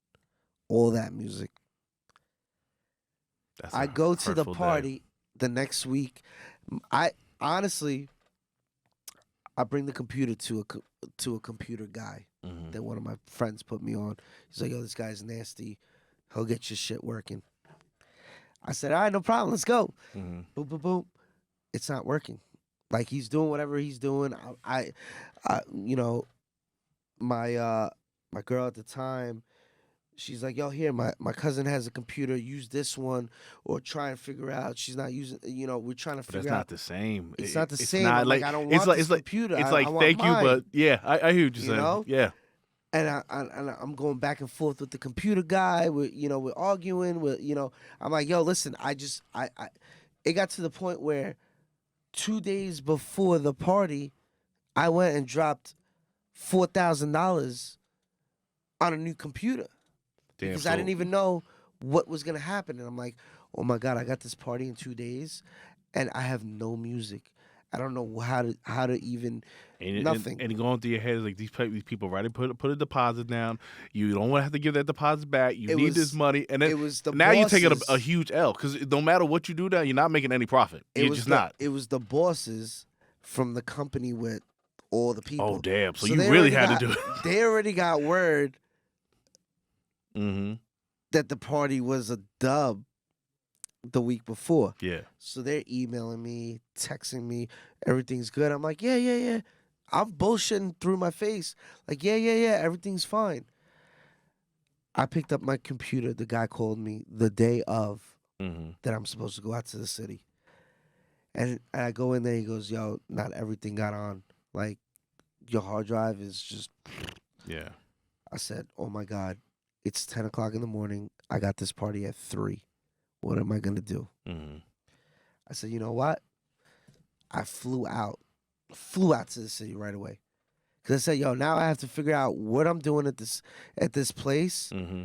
B: All that music. I go to the party the next week. I honestly, I bring the computer to a computer guy
A: Mm-hmm.
B: that one of my friends put me on. He's like, yo, this guy's nasty. He'll get your shit working. I said, all right, no problem. Let's go.
A: Mm-hmm.
B: Boom, boom, boom. It's not working. Like, he's doing whatever he's doing. I my girl at the time, she's like, yo, here, my cousin has a computer. Use this one or try and figure out. She's not using, we're trying to
A: But
B: figure
A: that's
B: out.
A: not the same.
B: It's not the
A: It's
B: same.
A: not
B: I'm like, I don't want this computer.
A: It's
B: I
A: like
B: want
A: thank
B: mine.
A: you, but yeah, I hear what you're
B: You
A: saying.
B: know?
A: Yeah.
B: And I'm going back and forth with the computer guy. We're arguing. I'm like, yo, listen, it got to the point where 2 days before the party, I went and dropped $4,000 on a new computer.
A: Damn,
B: Because I didn't even know what was gonna happen, and I'm like, oh my god, I got this party in 2 days, and I have no music. I don't know how to even nothing.
A: And going through your head is like these people right put a deposit down. You don't want to have to give that deposit back. You need this money, and then
B: it was the
A: now you're taking
B: bosses.
A: a huge L because no matter what you do now, you're not making any profit. You're just not.
B: It was the bosses from the company with all the people.
A: Oh damn! So you
B: they
A: really
B: already
A: had to do it.
B: They already got word
A: Mm-hmm.
B: that the party was a dub the week before.
A: Yeah.
B: So they're emailing me, texting me, everything's good. I'm like, yeah. I'm bullshitting through my face. Like, yeah, everything's fine. I picked up my computer. The guy called me the day of
A: Mm-hmm.
B: that I'm supposed to go out to the city. And I go in there, he goes, yo, not everything got on. Like, your hard drive is just...
A: Yeah.
B: I said, oh my God, it's 10 o'clock in the morning. I got this party at 3. What am I going to do?
A: Mm-hmm.
B: I said, you know what? I flew out to the city right away. Because I said, yo, now I have to figure out what I'm doing at this place.
A: Mm-hmm.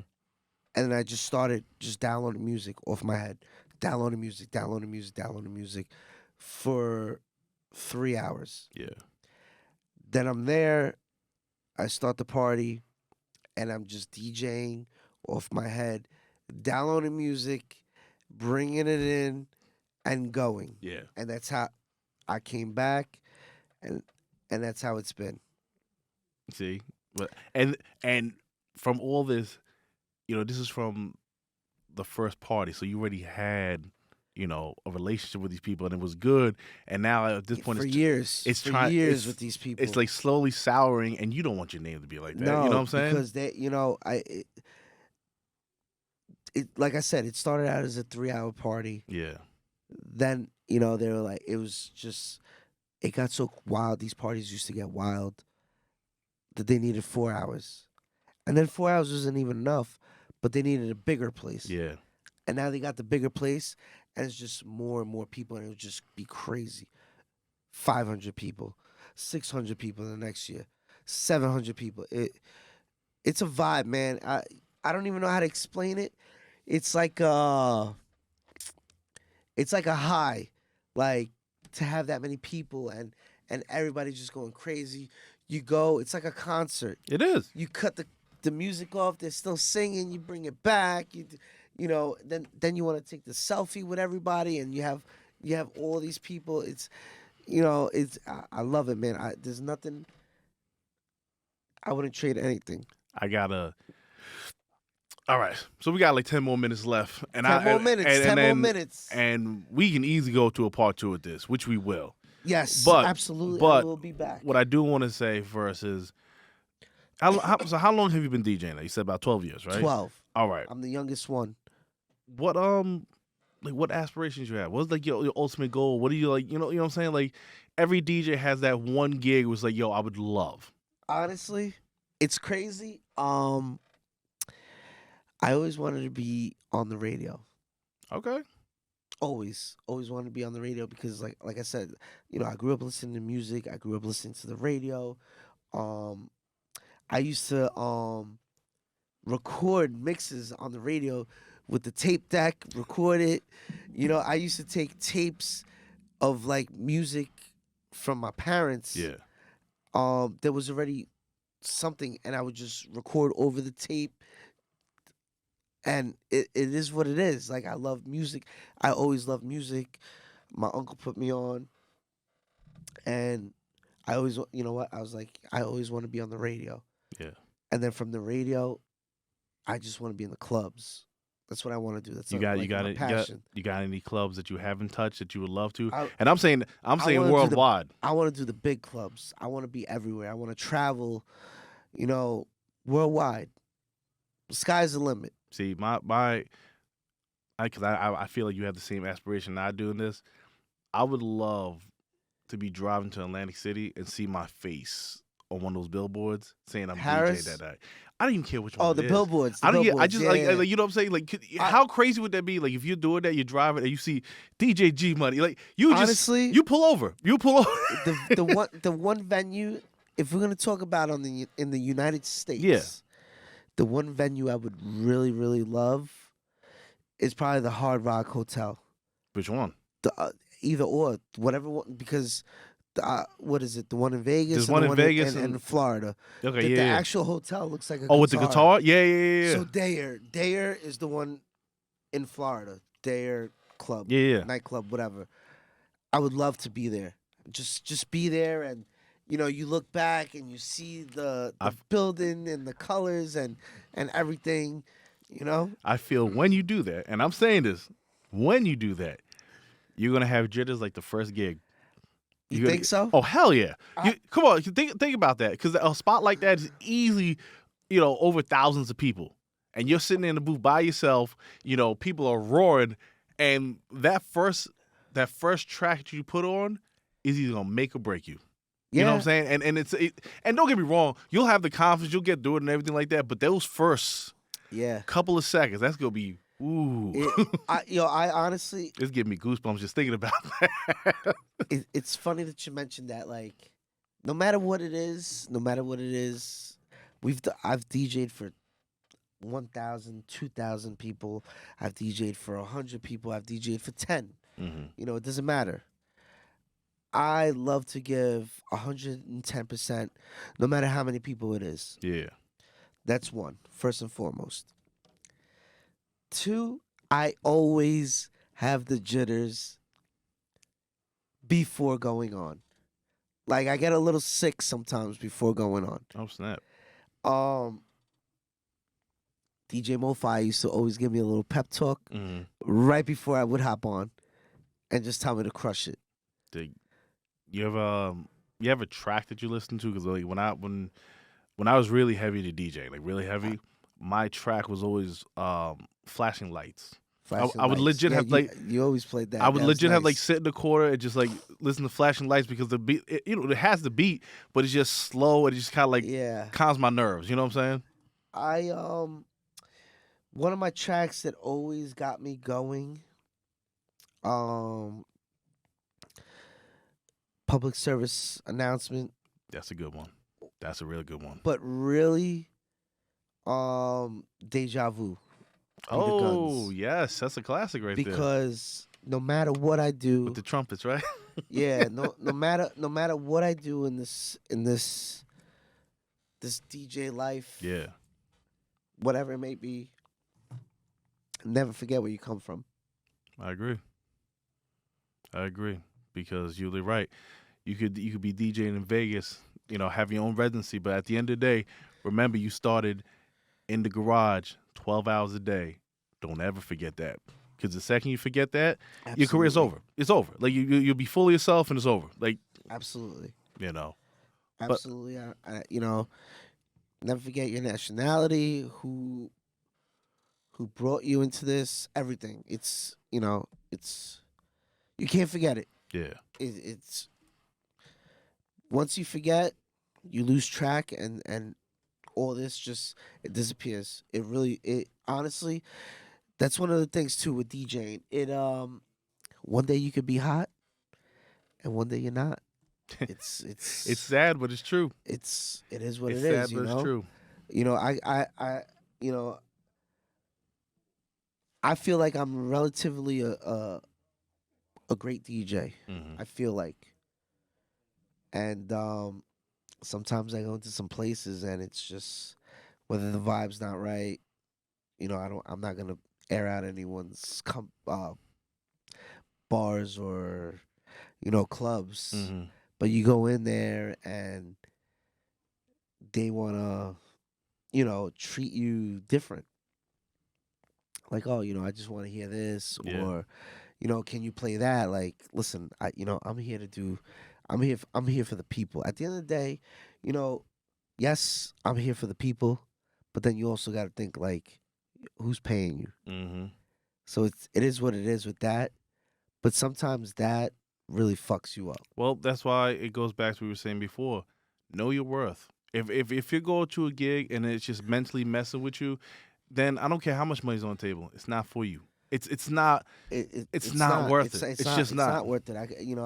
B: And then I just started downloading music off my head. Downloading music for 3 hours.
A: Yeah.
B: Then I'm there. I start the party. And I'm just DJing off my head. Downloading music. Bringing it in. And going.
A: Yeah.
B: And that's how I came back. And that's how it's been.
A: See, but and from all this, this is from the first party, so you already had, a relationship with these people, and it was good. And now at this point,
B: for
A: it's
B: years,
A: it's
B: for
A: trying
B: years
A: it's,
B: with these people.
A: it's like slowly souring, and you don't want your name to be like that.
B: No,
A: You know what I'm saying?
B: because like I said, it started out as a 3-hour party.
A: Yeah.
B: Then they were like, it got so wild. These parties used to get wild that they needed 4 hours, and then 4 hours wasn't even enough, but they needed a bigger place.
A: Yeah.
B: And now they got the bigger place, and it's just more and more people, and it would just be crazy. 500 people, 600 people the next year, 700 people. It's a vibe, man. I don't even know how to explain it. It's like a high, like to have that many people and everybody just going crazy. You go, it's like a concert.
A: It is.
B: You cut the music off, they're still singing, you bring it back, then you want to take the selfie with everybody, and you have all these people. It's I love it, man. There's nothing I wouldn't trade anything.
A: All right, so we got like 10 more minutes left, and
B: 10 more minutes.
A: And we can easily go to a part 2 of this, which we will.
B: Yes,
A: but
B: absolutely.
A: But
B: I will be back.
A: What I do want to say first is, how long have you been DJing? Now? You said about 12 years, right?
B: 12.
A: All right.
B: I'm the youngest one.
A: What what aspirations you have? What's like your ultimate goal? What do you like? You know what I'm saying? Like every DJ has that one gig was like, yo, I would love.
B: Honestly, it's crazy. I always wanted to be on the radio.
A: Okay.
B: Always wanted to be on the radio because, like I said, I grew up listening to music. I grew up listening to the radio. I used to record mixes on the radio with the tape deck, record it. I used to take tapes of like music from my parents.
A: Yeah.
B: There was already something, and I would just record over the tape. And it is what it is. Like, I love music. I always loved music. My uncle put me on. And I always, I was like, I always want to be on the radio.
A: Yeah.
B: And then from the radio, I just want to be in the clubs. That's what I want to do. That's
A: my passion. You got any clubs that you haven't touched that you would love to? And I'm saying worldwide.
B: I want to do the big clubs. I want to be everywhere. I want to travel, worldwide. The sky's the limit.
A: See, because I feel like you have the same aspiration I do in this. I would love to be driving to Atlantic City and see my face on one of those billboards saying I'm
B: Harris?
A: DJ that night. I don't even care which one.
B: Oh, the billboards.
A: I don't get. I just like you know what I'm saying. Like, how crazy would that be? Like, if you're doing that, you're driving and you see DJ G Money. Like,
B: honestly,
A: you pull over.
B: the one venue. If we're gonna talk about in the United States,
A: yeah.
B: The one venue I would really, really love is probably the Hard Rock Hotel.
A: Which one?
B: Either or, whatever one, because what is it? The one in Vegas?
A: There's one in Vegas
B: and Florida.
A: Okay,
B: the actual hotel looks like a
A: guitar. Oh, with the guitar? Yeah.
B: So Dare is the one in Florida. Dare Club.
A: Yeah.
B: Nightclub, whatever. I would love to be there. Just be there, and you look back and you see the building and the colors and everything,
A: I feel when you do that, and I'm saying this, when you do that, you're going to have jitters like the first gig.
B: You think so?
A: Oh, hell yeah. Come on, think about that, because a spot like that is easily, over thousands of people. And you're sitting in the booth by yourself, people are roaring, and that first track that you put on is either going to make or break you. You know what I'm saying? And don't get me wrong, you'll have the confidence, you'll get through it and everything like that, but those first couple of seconds, that's going to be, ooh.
B: I honestly...
A: It's giving me goosebumps just thinking about that.
B: It's funny that you mentioned that. Like, no matter what it is, I've DJ'd for 1,000, 2,000 people. I've DJ'd for 100 people. I've DJ'd for 10.
A: Mm-hmm.
B: It doesn't matter. I love to give 110%, no matter how many people it is.
A: Yeah.
B: That's one, first and foremost. Two, I always have the jitters before going on. Like, I get a little sick sometimes before going on.
A: Oh, snap.
B: DJ Mo-Fi used to always give me a little pep talk right before I would hop on. and just tell me to crush it.
A: You have a track that you listen to? Because like when I was really heavy to DJ, like really heavy, my track was always flashing lights.
B: Flashing
A: I would
B: lights.
A: legit
B: Yeah,
A: have like
B: you always played that.
A: I would
B: That was
A: legit have like
B: nice.
A: sit in the corner and just like listen to flashing lights because the beat, it has the beat, but it's just slow and it just kind of like
B: Yeah.
A: calms my nerves. You know what I'm saying?
B: I one of my tracks that always got me going, um public service announcement,
A: That's a good one. That's a really good one.
B: but really Deja Vu. Be the
A: Oh
B: Guns.
A: yes, that's a classic right there
B: Because no matter what I do,
A: with the trumpets, right?
B: yeah, no matter what I do in this DJ life,
A: Yeah,
B: whatever it may be, never forget where you come from.
A: I agree. I agree because you're really right. You could be DJing in Vegas, have your own residency, but at the end of the day, remember you started in the garage 12 hours a day. Don't ever forget that. Because the second you forget that, your career's
B: Absolutely.
A: over. It's over. Like you'll be fully yourself and it's over. Like,
B: Absolutely.
A: But
B: Absolutely. Never forget your nationality, who brought you into this, everything. It's you can't forget it.
A: yeah.
B: It's once you forget, you lose track, and all this just it disappears. It honestly, that's one of the things too with DJing. It one day you could be hot, and one day you're not. It's
A: It's sad, but it's true.
B: it is what
A: It's
B: it
A: sad,
B: is.
A: but it's true.
B: You know, I feel like I'm relatively a great DJ.
A: Hmm.
B: I feel like, and sometimes I go into some places and it's just whether the vibe's not right. I'm not gonna air out anyone's bars or clubs,
A: Hmm.
B: but you go in there and they wanna treat you different. Like, oh, I just want to hear this,
A: Yeah.
B: or can you play that? Like, listen, I'm here to do, I'm here for the people. At the end of the day, yes, I'm here for the people, but then you also got to think like, who's paying you?
A: Hmm.
B: So it is what it is with that. But sometimes that really fucks you up.
A: Well, that's why it goes back to what we were saying before. Know your worth. If you go to a gig and it's just mentally messing with you, then I don't care how much money's on the table. It's not for you. It's not. It's not worth it. It's just
B: It's
A: not.
B: not worth it. I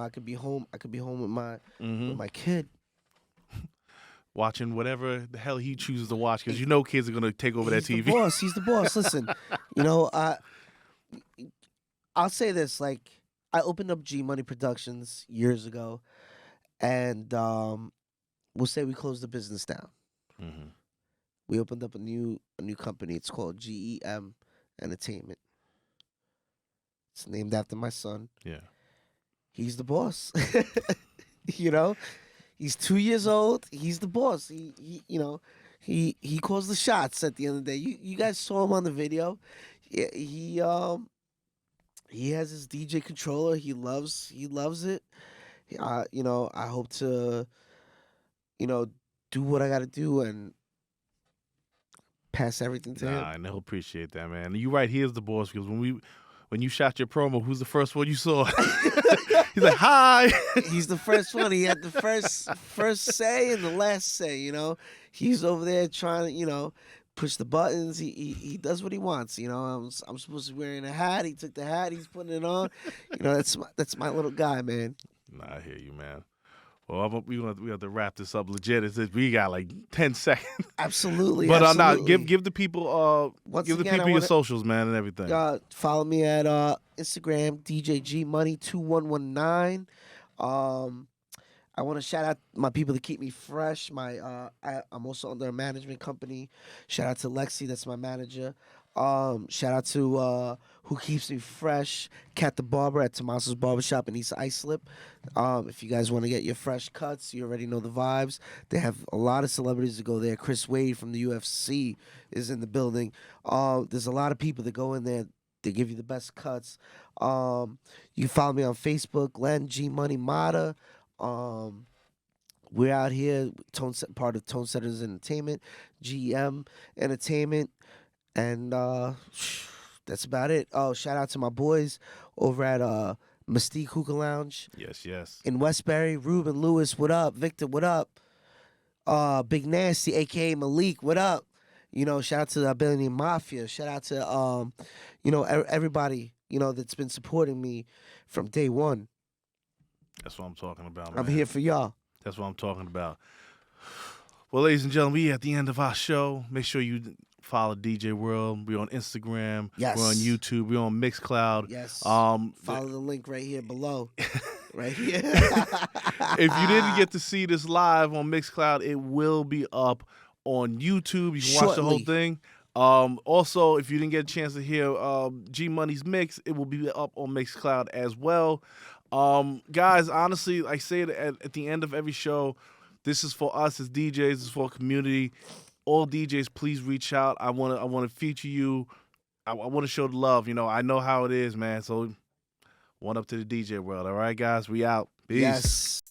B: could be home. I could be home with
A: Hmm.
B: my kid.
A: Watching whatever the hell he chooses to watch because kids are gonna take over that
B: He's
A: TV.
B: the boss. He's the boss. Listen, I'll say this: like, I opened up G Money Productions years ago, and we'll say we closed the business down.
A: Hmm.
B: We opened up a new company. It's called GEM Entertainment. It's named after my son.
A: Yeah.
B: He's the boss. He's 2 years old. He's the boss. He calls the shots at the end of the day. You guys saw him on the video. Yeah, he has his DJ controller. He loves it. I hope to do what I got to do and pass everything to him.
A: Nah, and he'll appreciate that, man. And you're right. He is the boss because when you shot your promo, who's the first one you saw? He's like, "Hi."
B: He's the first one. He had the first say and the last say. He's over there trying to push the buttons. He does what he wants. I'm supposed to be wearing a hat. He took the hat. He's putting it on. That's my little guy, man.
A: Nah, I hear you, man. Well, we have to wrap this up legit. We got like 10 seconds.
B: Absolutely.
A: But
B: absolutely.
A: give the people
B: Once
A: give the
B: again, I
A: people your
B: wanna-
A: socials, man, and everything.
B: Follow me at Instagram, DJGmoney2119. I want to shout out my people that keep me fresh. I'm also under a management company. Shout out to Lexi, that's my manager. Shout out to who keeps me fresh, Kat the Barber at Tomaso's Barbershop in East Islip. If you guys want to get your fresh cuts, you already know the vibes. They have a lot of celebrities that go there. Chris Wade from the UFC is in the building. There's a lot of people that go in there They give you the best cuts. You can follow me on Facebook, Len G Money Mata. We're out here, part of Tone Setters Entertainment, GM Entertainment, and that's about it. Oh, shout out to my boys over at Mystique Hookah Lounge.
A: Yes.
B: In Westbury. Ruben Lewis, what up? Victor, what up? Big Nasty, aka Malik, what up? Shout out to the Ability Mafia. Shout out to everybody, that's been supporting me from day one.
A: That's what I'm talking about, man.
B: I'm here for y'all.
A: That's what I'm talking about. Well, ladies and gentlemen, we at the end of our show. Make sure you follow DJ World. We're on Instagram.
B: Yes.
A: We're on YouTube. We're on Mixcloud.
B: Yes. Follow the link right here below. Right here.
A: If you didn't get to see this live on Mixcloud, it will be up on YouTube. You can watch the whole thing. Also, if you didn't get a chance to hear G Money's mix, it will be up on Mixcloud as well. Guys, honestly, I say it at the end of every show, this is for us as DJs, this is for community. All DJs, please reach out. I want to feature you. I want to show the love. I know how it is, man. So, one up to the DJ world. All right, guys, we out. Peace.
B: Yes.